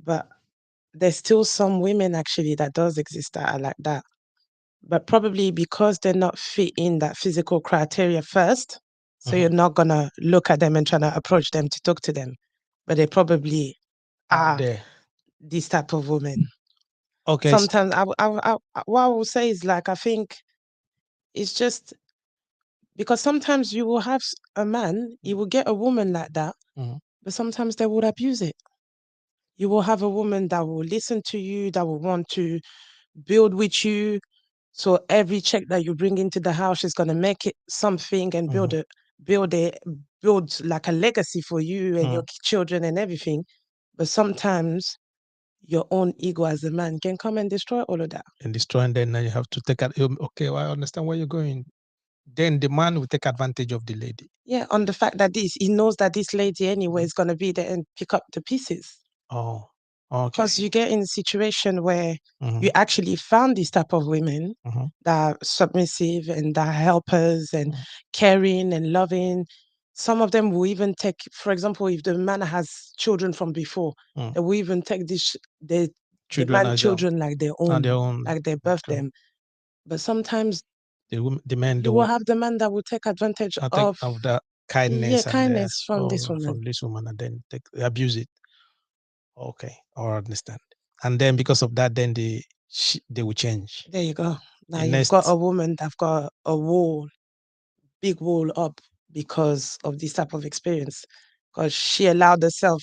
But there's still some women actually that does exist that are like that. But probably because they're not fitting that physical criteria first, so you're not gonna look at them and try to approach them to talk to them. But they probably are there. this type of woman. Okay. Sometimes what I will say is like I think it's just because sometimes you will have a man, you will get a woman like that, but sometimes they would abuse it. You will have a woman that will listen to you, that will want to build with you. So every check that you bring into the house is going to make it something and build like a legacy for you and your children and everything. But sometimes your own ego as a man can come and destroy all of that. And destroy, and then you have to take it. Okay, well, I understand where you're going. Then the man will take advantage of the lady. Yeah, on the fact that he knows that this lady anyway is going to be there and pick up the pieces. Oh, okay. Because you get in a situation where you actually found this type of women that are submissive and that are helpers and caring and loving. Some of them will even take, for example, if the man has children from before, they will even take the children like their own, like they birthed them. But sometimes the men you will have the man that will take advantage of the kindness, kindness from this woman. From this woman, and then abuse it. Okay, I understand. And then because of that, then they will change. There you go. Now you've got a woman that's got a wall, big wall up because of this type of experience. Because she allowed herself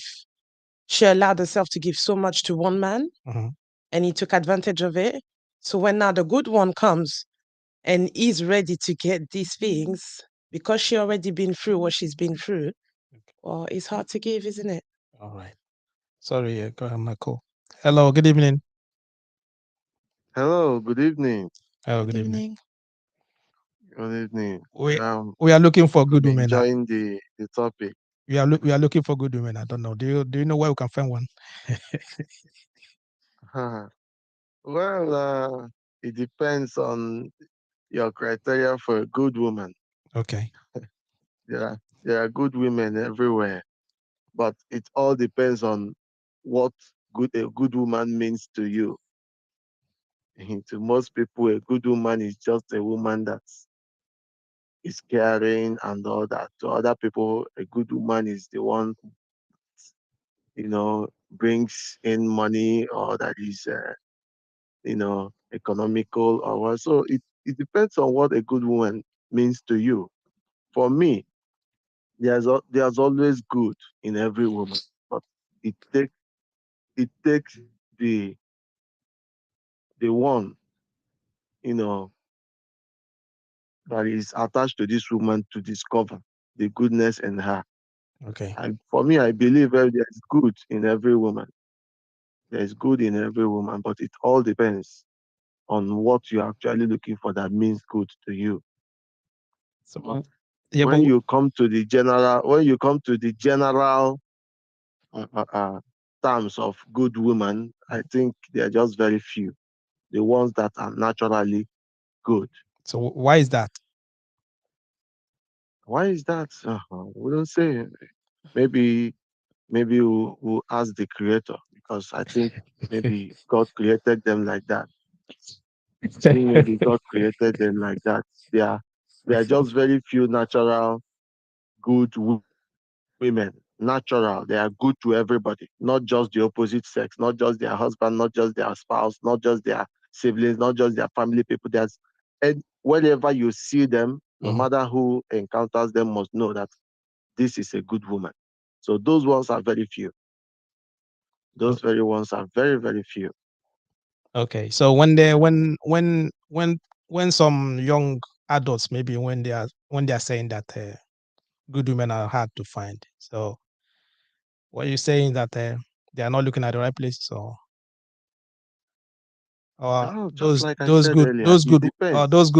to give so much to one man, and he took advantage of it. So when now the good one comes and he's ready to get these things, because she already been through what she's been through, well, it's hard to give, isn't it? All right. Sorry, go ahead, Michael. Hello, good evening. Hello, good evening. Hello, good evening. Good evening. We are looking for good women. Enjoying the topic. We are looking for good women. I don't know. Do you know where we can find one? Well, it depends on your criteria for a good woman. Okay. There are good women everywhere, but it all depends on what a good woman means to you. To most people, a good woman is just a woman that is caring and all that. To other people, a good woman is the one, brings in money, or that is, economical or what. So it depends on what a good woman means to you. For me, there's always good in every woman, but it takes the one, that is attached to this woman to discover the goodness in her. Okay. And for me, I believe there's good in every woman. There's good in every woman, but it all depends on what you're actually looking for that means good to you. So when you come to the general terms of good women, I think they're just very few, the ones that are naturally good. So why is that? Why is that? We don't say. Maybe we'll ask the creator, because I think maybe God created them like that. Maybe God created them like that. They are just very few natural good women. Natural. They are good to everybody, not just the opposite sex, not just their husband, not just their spouse, not just their siblings, not just their family people. And whenever you see them, no matter who encounters them, must know that this is a good woman. So those ones are very few. Those very ones are very, very few. Okay. So when some young adults, maybe when they are saying that good women are hard to find, so what are you saying, that they are not looking at the right place, or just like I said earlier, those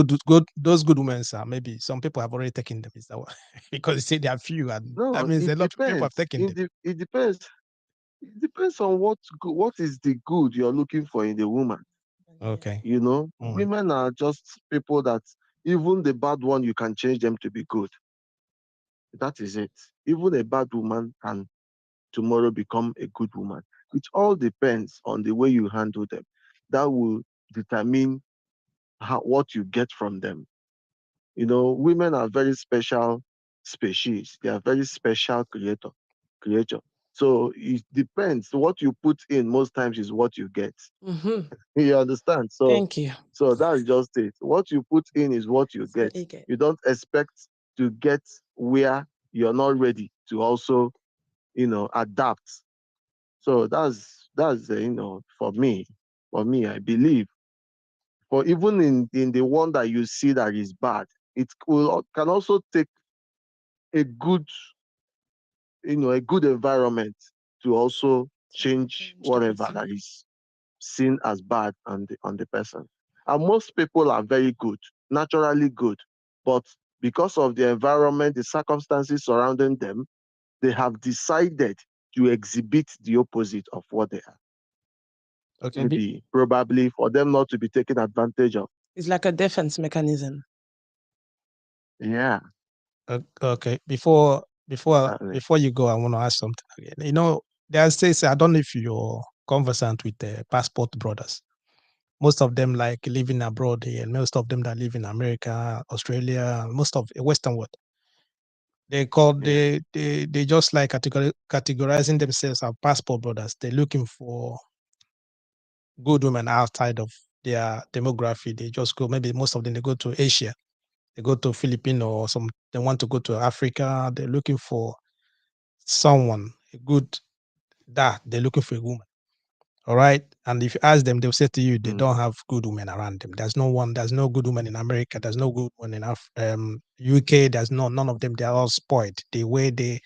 good women, sir? Maybe some people have already taken them. Is that what? Because you say they are few, and no, that means a lot of people have taken them. It depends. It depends on what is the good you're looking for in the woman. Okay. Women are just people that even the bad one, you can change them to be good. That is it. Even a bad woman can tomorrow become a good woman. It all depends on the way you handle them. That will determine what you get from them. Women are very special species. They are very special creature. So it depends. What you put in most times is what you get. Mm-hmm. You understand? Thank you. So that's just it. What you put in is what you That's get. what you get. You don't expect to get where you're not ready to also, adapt. So that's for me, I believe. For even in the one that you see that is bad, can also take a good, a good environment to also change Change the whatever person. that is seen as bad on the person. And most people are very good, naturally good, but because of the environment, the circumstances surrounding them, they have decided to exhibit the opposite of what they are. Okay. Maybe probably for them not to be taken advantage of. It's like a defense mechanism. Yeah. Okay. Before Exactly. before you go, I want to ask something again. There's this. I don't know if you're conversant with the passport brothers. Most of them like living abroad here, and most of them that live in America, Australia, most of the Western world. Yeah. They just like categorizing themselves as passport brothers. They're looking for good women outside of their demography. They just go. Maybe most of them they go to Asia, they go to Filipino or some. They want to go to Africa. They're looking for someone a good that they're looking for a woman. All right. And if you ask them, they'll say to you, they don't have good women around them. There's no good woman in America. There's no good one in UK. There's none of them. They're all spoiled. The way the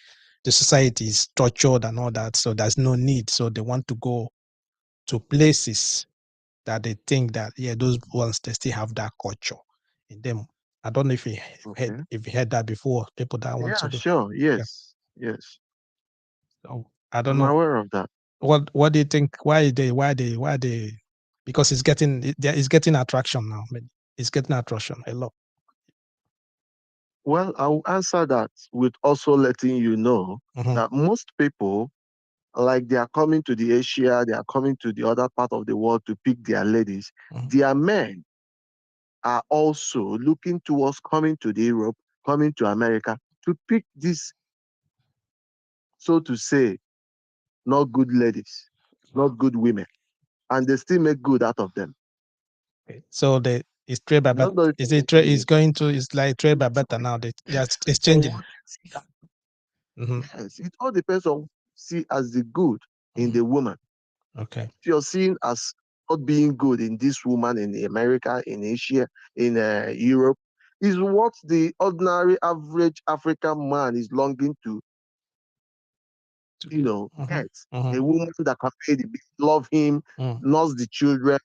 society is structured and all that. So there's no need. So they want to go to places that they think that, yeah, those ones, they still have that culture in them. I don't know if Okay. if you heard that before, people that want Yeah, to do. sure. Yeah. Yes. So I don't I'm know. aware of that. What do you think? Why they? Because it's getting attraction now. I mean, it's getting attraction a lot. Well, I'll answer that with also letting you know Mhm, that most people, like they are coming to the Asia, they are coming to the other part of the world to pick their ladies. mhm. Their men are also looking towards coming to the Europe, coming to America to pick these, so to say, not good ladies, not good women, and they still make good out of them. Okay. So it's trade by I better. don't know if Is you're it trade? getting It's me. going to. It's like trade by It better all now. They are depends on exchanging. what you see. Hmm. Yes, it all depends on what you see as the good in Hmm. the woman. Okay. If you're seeing as not being good in this woman in America, in Asia, in Europe, is what the ordinary average African man is longing to, Hmm. get. Hmm. A woman that can pay the bill, love him, Hmm. nurse the children,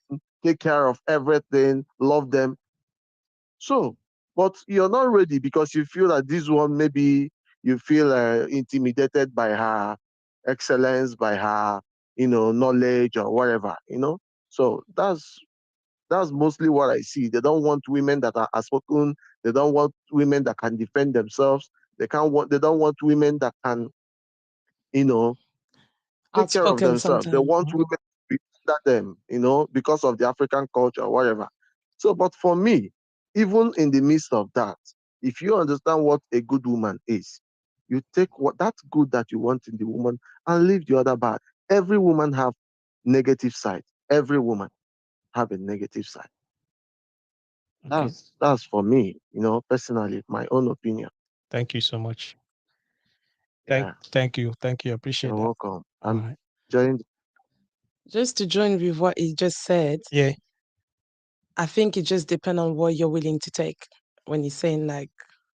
take care of everything, love them. So, but you're not ready because you feel that this one, maybe you feel intimidated by her excellence, by her, knowledge or whatever. So that's mostly what I see. They don't want women that are outspoken. They don't want women that can defend themselves. They don't want women that can, you know, take care of Outspoken themselves. They sometimes. want women to be under them, because of the African culture or whatever. So, but for me, even in the midst of that, if you understand what a good woman is, you take what that good that you want in the woman and leave the other bad. Every woman have negative side. Every woman have a negative side. Okay. That's for me, personally, my own opinion. Thank you so much. Yeah, Thank you. Appreciate you're that. welcome. All I'm right. enjoying. Just to join with what he just said, Yeah. I think it just depends on what you're willing to take. When he's saying like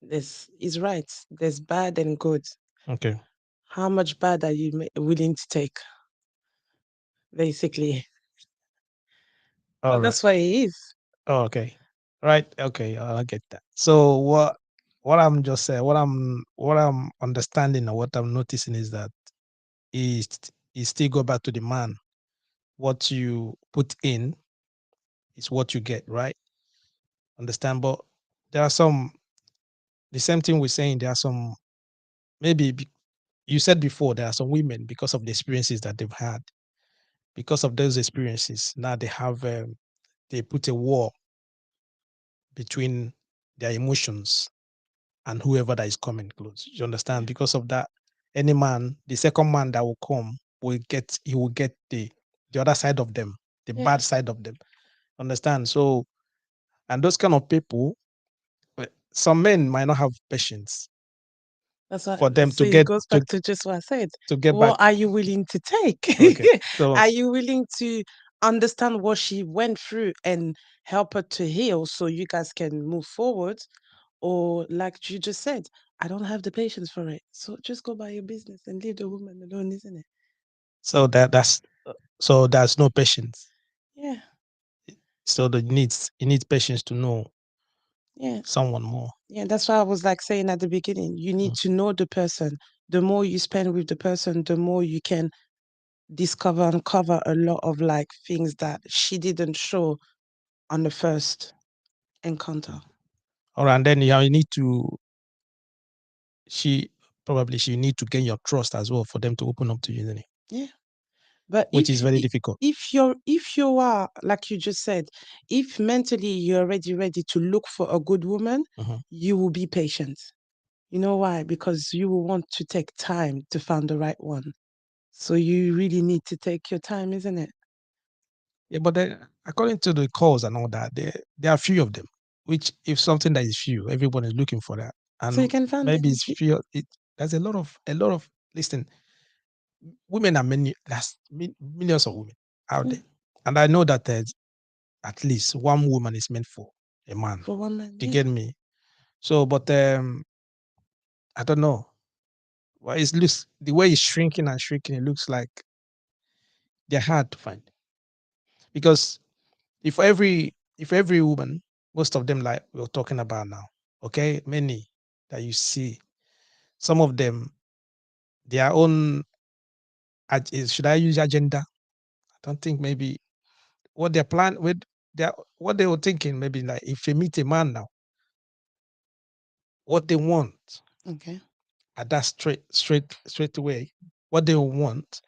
this, he's right. There's bad and good. Okay. How much bad are you willing to take? Basically, All but right. that's what he is. Oh, okay. Right. Okay. I get that. So what I'm just saying, what I'm understanding or what I'm noticing is that is still go back to the man. What you put in is what you get, right? Understand? But there are some the same thing we're saying. There are some maybe you said before there are some women, because of the experiences that they've had, because of those experiences, now they have they put a wall between their emotions and whoever that is coming close. You understand? Because of that, any man, the second man that will come will get the other side of them, the bad side of them. Understand? So, and those kind of people, some men might not have patience. That's what, for them so to it get goes back to just what I said. to get What back. are you willing to take? Okay. So Are you willing to understand what she went through and help her to heal so you guys can move forward? Or like you just said, I don't have the patience for it. So just go by your business and leave the woman alone, isn't it? so that's so there's no patience. Yeah. So it needs patience to know Yeah. someone more. Yeah, that's why I was like saying at the beginning, you need to know the person. The more you spend with the person, the more you can discover and cover a lot of like things that she didn't show on the first encounter. All right, and then you need to she need to gain your trust as well for them to open up to you, isn't it? Yeah. But Which is very difficult. if you are, like you just said, if mentally you're already ready to look for a good woman, you will be patient. You know why? Because you will want to take time to find the right one. So you really need to take your time, isn't it? Yeah, but then, according to the calls and all that, there are few of them. Which, if something that is few, everyone is looking for that, So you and can find maybe it's few. There's a lot of. Listen, women are many. There's millions of women out there, and I know that there's at least one woman is meant for a man. for one man. Do you get me? So, but I don't know. Well, it looks the way it's shrinking and shrinking. It looks like they're hard to find because if every woman, most of them like we're talking about now, okay, many that you see, some of them, their own, should I use agenda? I don't think maybe what they're plan with what they were thinking, maybe like if they meet a man now, what they want, Okay. at that straight away, what they want,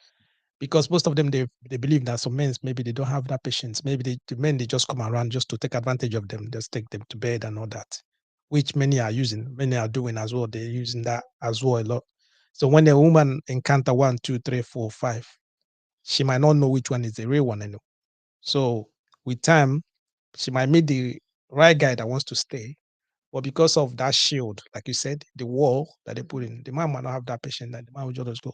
because most of them they believe that some men maybe they don't have that patience. Maybe the men they just come around just to take advantage of them, just take them to bed and all that, which many are using, many are doing as well. They're using that as well a lot. So when a woman encounter 1, 2, 3, 4, 5, she might not know which one is the real one anymore. So with time, she might meet the right guy that wants to stay, but because of that shield, like you said, the wall that they put in, the man might not have that patience, and the man will just go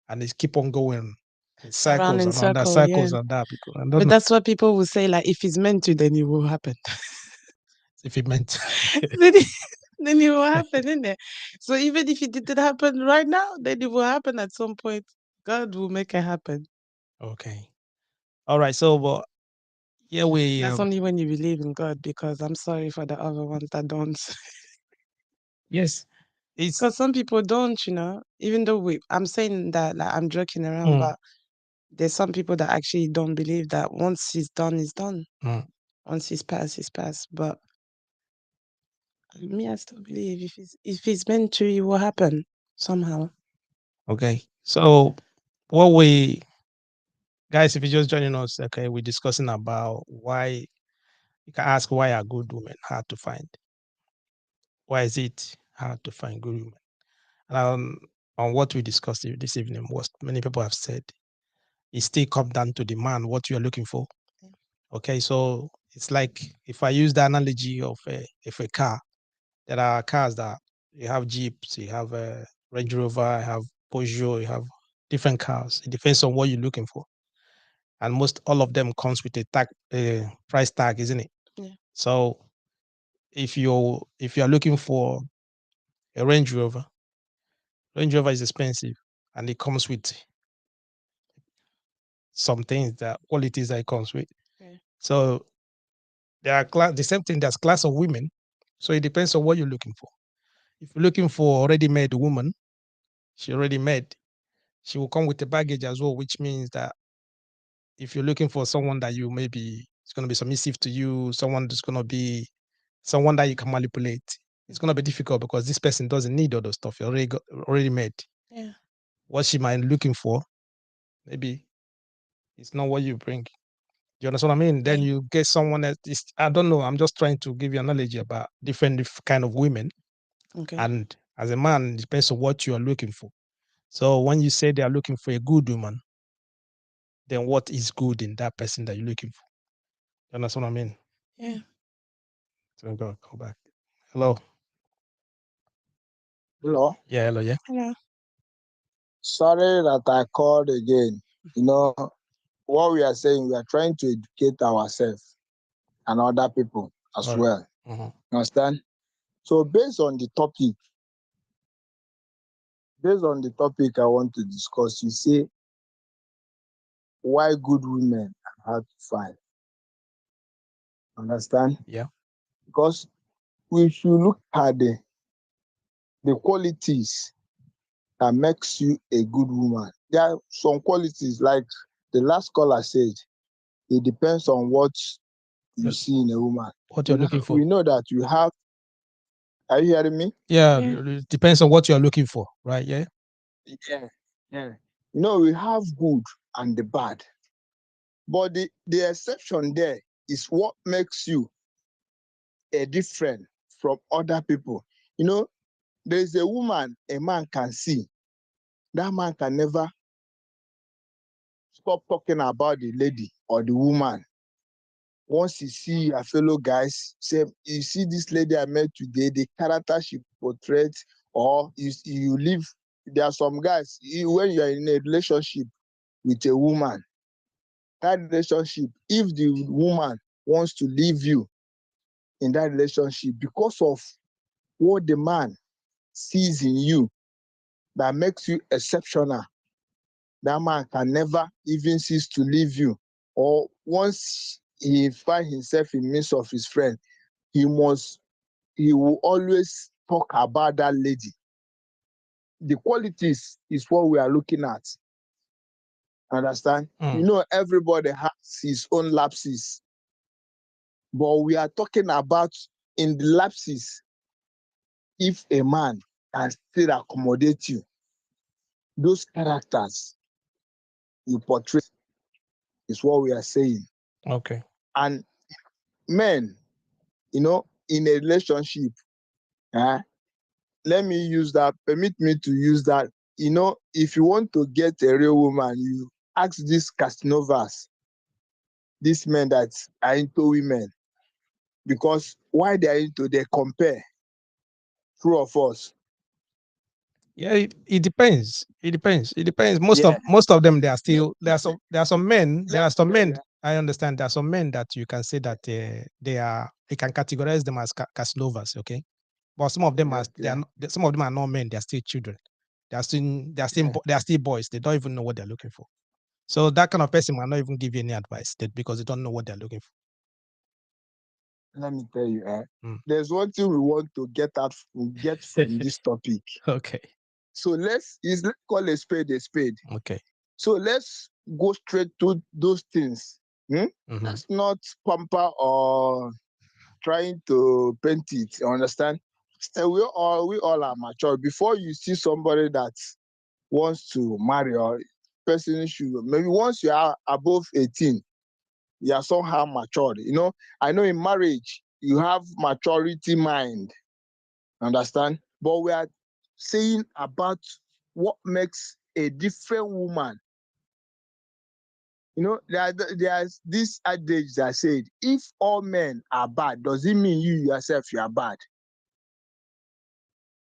and it's keep on going in Around cycles in and on that circle, yeah. cycles and that because I don't But know that's what people will say, like if it's meant to, then it will happen. if it meant then, then it will happen, isn't it? So even if it didn't happen right now, then it will happen at some point. God will make it happen. okay. All right. So well, yeah, That's only when you believe in God, because I'm sorry for the other ones that don't. yes. It's Because some people don't, even though I'm saying that like I'm joking around, but there's some people that actually don't believe that once he's done, he's done. Once he's passed, he's passed. But me, I still believe if it's meant to, it will happen somehow. okay. So what we guys, if you're just joining us, okay, we're discussing about why you can ask why are good women hard to find? Why is it hard to find good women? On what we discussed this evening, what many people have said, it still comes down to the man, what you're looking for. Okay, so it's like if I use the analogy of a car, there are cars that you have Jeeps, you have a Range Rover, you have Peugeot, you have different cars. It depends on what you're looking for, and most all of them comes with a price tag, isn't it? Yeah. So if you're looking for a Range Rover is expensive, and it comes with some things that qualities that it comes with. Yeah. So there are the same thing. There's class of women. So it depends on what you're looking for. If you're looking for already made woman, she already made, she will come with a baggage as well, which means that if you're looking for someone that you maybe is going to be submissive to you, someone that's going to be someone that you can manipulate, it's gonna be difficult because this person doesn't need all those stuff. You already made. Yeah. What she might be looking for, maybe it's not what you bring. You understand what I mean? Then you get someone that is, I don't know. I'm just trying to give you analogy about different kind of women. Okay. And as a man, it depends on what you are looking for. So when you say they are looking for a good woman, then what is good in that person that you're looking for? You understand what I mean? Yeah. So go back. Hello. Hello. Yeah, hello, yeah. Hello. Sorry that I called again. You know, what we are saying, we are trying to educate ourselves and other people as All right. well. Understand? So based on the topic I want to discuss, you say why good women are hard to find. Understand? Yeah. Because we should look at the qualities that makes you a good woman. There are some qualities, like the last caller said, it depends on what you see in a woman. What you're looking for. We know that you have. Are you hearing me? Yeah, it depends on what you're looking for, right? Yeah. Yeah. You know, we have good and the bad. But the exception there is what makes you a different from other people. You know, there's a woman a man can see. That man can never stop talking about the lady or the woman. Once you see your fellow guys, say, you see this lady I met today, the character she portrays, or you live, there are some guys, when you are in a relationship with a woman, that relationship, if the woman wants to leave you in that relationship because of what the man sees in you that makes you exceptional, that man can never even cease to leave you. Or once he finds himself in midst of his friend, he will always talk about that lady. The qualities is what we are looking at. Understand? You know, everybody has his own lapses. But we are talking about in the lapses, if a man can still accommodate you, those characters you portray is what we are saying. Okay. And men, you know, in a relationship, let me use that, permit me to use that. You know, if you want to get a real woman, you ask these Casanovas, these men that are into women, because why they are into, they compare. True of us. Yeah, it depends. It depends. Most of them, they are still, there are some men I understand there are some men that you can say that you can categorize them as Casanovas, okay? But some of them some of them are not men, they are still children. They are still boys. They don't even know what they're looking for. So that kind of person might not even give you any advice because they don't know what they're looking for. Let me tell you, there's one thing we want to get from this topic. Okay. So let's call a spade a spade. Okay. So let's go straight to those things. That's not pamper or trying to paint it. You understand? We all are mature. Before you see somebody that wants to marry, or person should, maybe once you are above 18, you are somehow matured. You know, I know in marriage you have maturity mind. Understand? But we are saying about what makes a different woman. You know, there's this adage that said, if all men are bad, does it mean you yourself you are bad?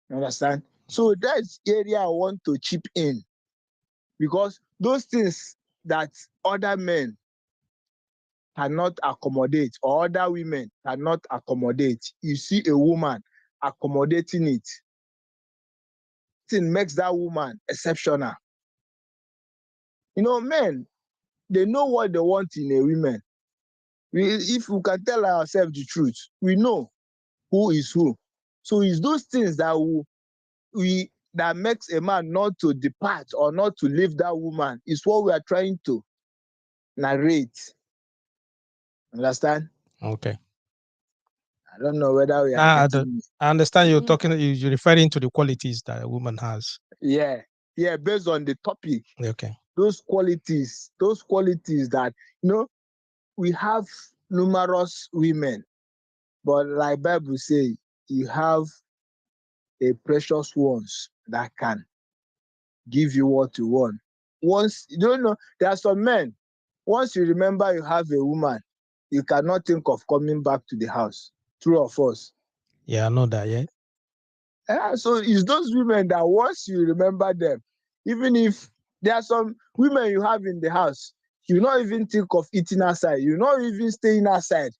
You understand? So that's the area I want to chip in, because those things that other men cannot accommodate or other women cannot accommodate, you see a woman accommodating it. It makes that woman exceptional. You know, men, they know what they want in a woman. If we can tell ourselves the truth, we know who is who. So it's those things that that makes a man not to depart or not to leave that woman is what we are trying to narrate. Understand? Okay. don't know whether we are getting it. I understand you're talking. You're referring to the qualities that a woman has. Yeah, based on the topic. Okay. Those qualities that we have numerous women, but like Bible say, you have a precious ones that can give you what you want. Once you don't know, there are some men. Once you remember you have a woman, you cannot think of coming back to the house. True or false? Yeah, I know that. Yeah. So it's those women that once you remember them, even if there are some women you have in the house, you not even think of eating outside. You not even staying outside.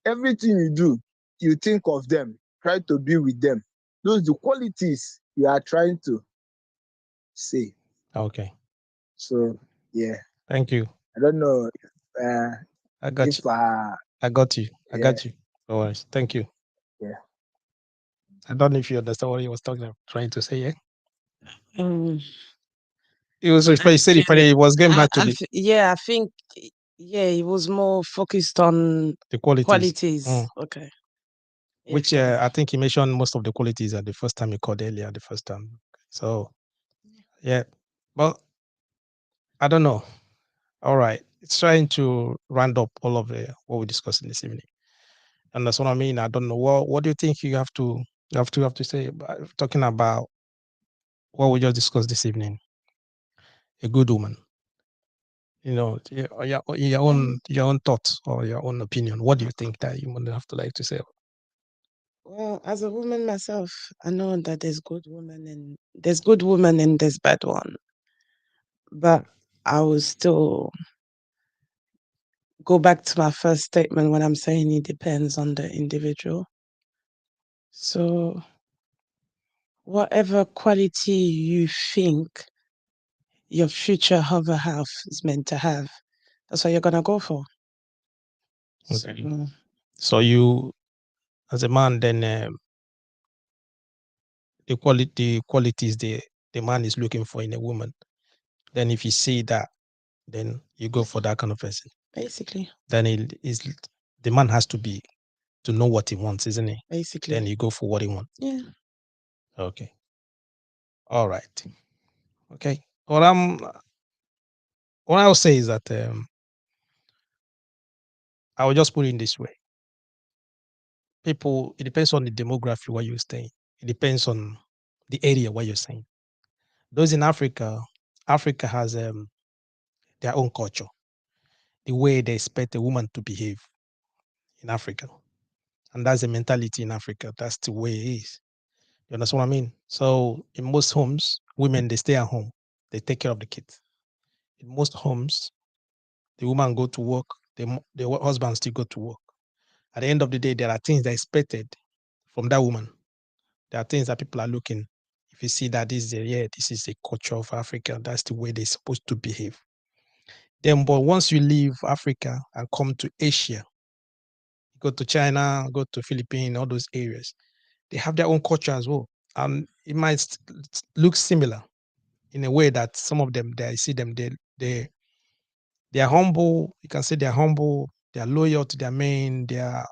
Everything you do, you think of them. Try to be with them. Those are the qualities you are trying to say. Okay. So yeah. Thank you. I don't know. I got you. I got you. I got you. No worries. Thank you. Yeah. I don't know if you understand what he was trying to say. Yeah. It was. He said he was getting back to the. Yeah, I think. Yeah, he was more focused on the qualities. Okay. Which I think he mentioned most of the qualities at the first time he called earlier. The first time. So yeah, but I don't know. All right, it's trying to round up all of what we discussed this evening, and that's what I mean. I don't know what do you think you have to say about, talking about what we just discussed this evening. A good woman, your own thoughts or your own opinion. What do you think that you would have to like to say? Well, as a woman myself, I know that there's good women and there's bad one, but I will still go back to my first statement when I'm saying it depends on the individual. So whatever quality you think your future hover half is meant to have, that's what you're gonna go for. Okay. So you, as a man, then the qualities the man is looking for in a woman, then if you see that, then you go for that kind of person. Basically. Then the man has to know what he wants, isn't he? Basically. Then you go for what he wants. Yeah. Okay. All right. Okay. What I'll say is that I will just put it in this way. People, it depends on the demography where you're staying. It depends on the area where you're staying. Those in Africa has their own culture, the way they expect a woman to behave in Africa. And that's the mentality in Africa. That's the way it is. You understand what I mean? So in most homes, women, they stay at home. They take care of the kids. In most homes, the woman go to work, the husband still go to work. At the end of the day, there are things that are expected from that woman. There are things that people are looking. If you see that this is the culture of Africa, that's the way they're supposed to behave. Then, but once you leave Africa and come to Asia, go to China, go to Philippines, all those areas, they have their own culture as well. And it might look similar in a way that some of them, I see them, they are humble. You can say they're humble. They are loyal to their men. They are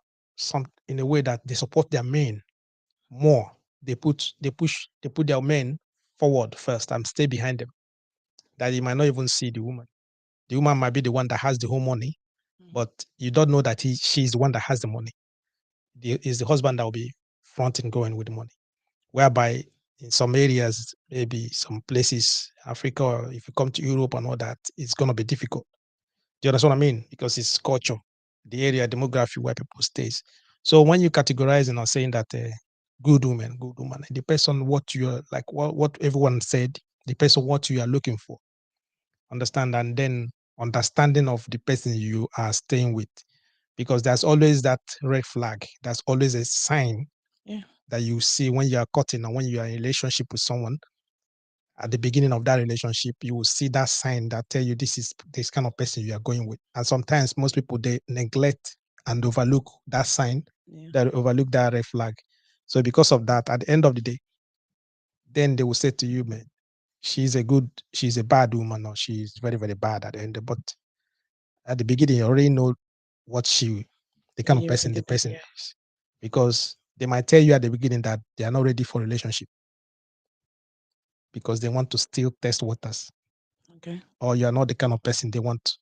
in a way that they support their men more. They put their men forward first and stay behind them. That you might not even see the woman. The woman might be the one that has the whole money, but you don't know that she's the one that has the money. It's the husband that will be fronting, going with the money. Whereby in some areas, maybe some places, Africa, or if you come to Europe and all that, it's going to be difficult. Do you understand what I mean? Because it's culture, the area, demography where people stays. So when you categorize and are saying that good woman, it depends on what you're like, what everyone said, depends on what you are looking for. Understand? And then understanding of the person you are staying with. Because there's always that red flag. There's always a sign that you see when you are cutting and when you are in a relationship with someone. At the beginning of that relationship, you will see that sign that tell you this is this kind of person you are going with. And sometimes most people, they neglect and overlook that sign, that overlook that red flag. So because of that, at the end of the day, then they will say to you, man, she's a bad woman, or she's very, very bad at the end. But at the beginning, you already know what she the kind When of you're person ready, the person yeah. is, because they might tell you at the beginning that they are not ready for relationship because they want to still test waters, Okay. or you are not the kind of person they want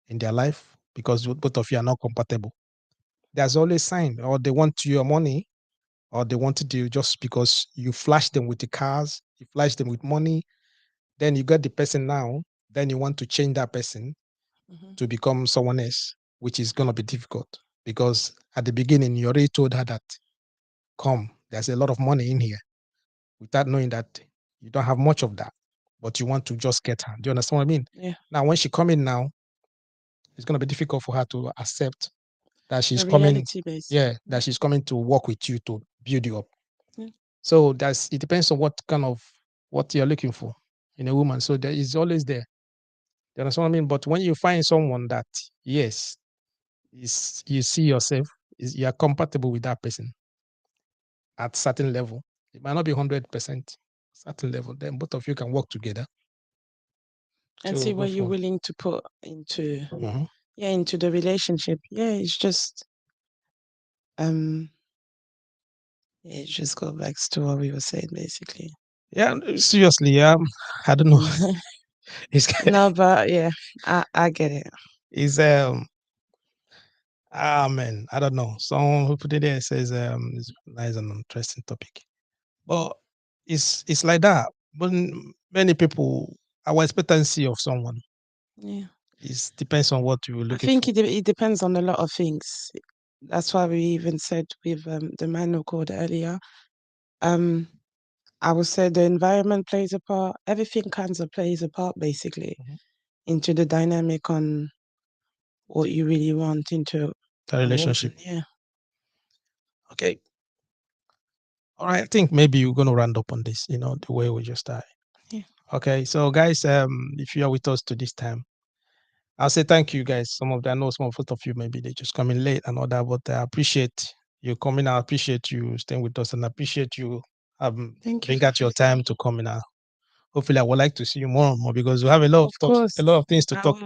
in their life because both of you are not compatible. There's always sign, or they want your money, or they wanted you just because you flash them with the cars, you flash them with money, then you got the person now, then you want to change that person to become someone else, which is going to be difficult because at the beginning you already told her that, come, there's a lot of money in here, without knowing that you don't have much of that, but you want to just get her. Do you understand what I mean? Yeah. Now, when she come in now, it's going to be difficult for her to accept that she's The coming. reality based. Yeah, that she's coming to work with you to build you up. Yeah. So it depends on what you're looking for in a woman. So there is always there. You understand what I mean? But when you find someone that, yes, you see yourself, you are compatible with that person at certain level. It might not be 100%, certain level. Then both of you can work together. And see what you're willing to put into into the relationship. Yeah, it's just just go back to what we were saying basically. Yeah, seriously, yeah. I don't know. It's No, but yeah, I get it. It's man, I don't know. Someone who put it there says it's nice and interesting topic. But it's like that. But many people, our expectancy of someone, Yeah, it depends on what you're I looking think for. it depends on a lot of things. That's why we even said with the man who called earlier, I would say the environment plays a part. Everything kinds of plays a part basically into the dynamic on what you really want into The relationship. Yeah. Okay. All right. I think maybe you're gonna round up on this, the way we just started. Yeah. Okay. So guys, if you are with us to this time, I'll say thank you guys. I know some of you maybe they just come in late and all that, but I appreciate you coming. I appreciate you staying with us, and I appreciate you Thank you. bring out your time to come in. Hopefully I would like to see you more and more because we have a lot of thoughts, a lot of things to talk,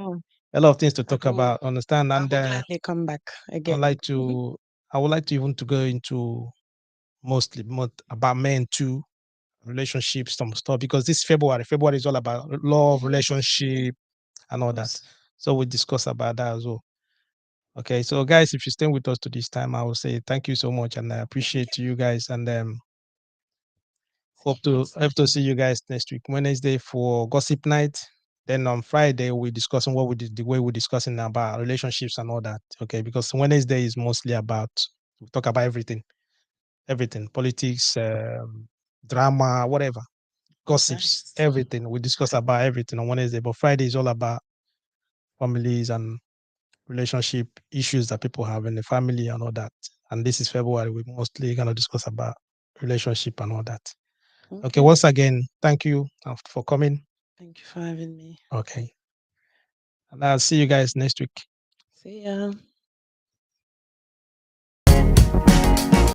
a lot of things to talk about. Understand? And gladly come back again. I would like to even to go into mostly more about men too, relationships, some stuff, because this February is all about love, relationship, and all that. So we discuss about that as well. Okay, so guys, if you stay with us to this time, I will say thank you so much, and I appreciate you guys, and hope to see you guys next week, Wednesday, for gossip night. Then on Friday we discussing what we did, the way we're discussing about relationships and all that. Okay, because Wednesday is mostly about, we talk about everything, politics, drama, whatever, gossips, everything. We discuss about everything on Wednesday, but Friday is all about families and relationship issues that people have in the family and all that. And this is February. We're mostly going to discuss about relationship and all that. Okay. Once again, thank you for coming. Thank you for having me. Okay. And I'll see you guys next week. See ya.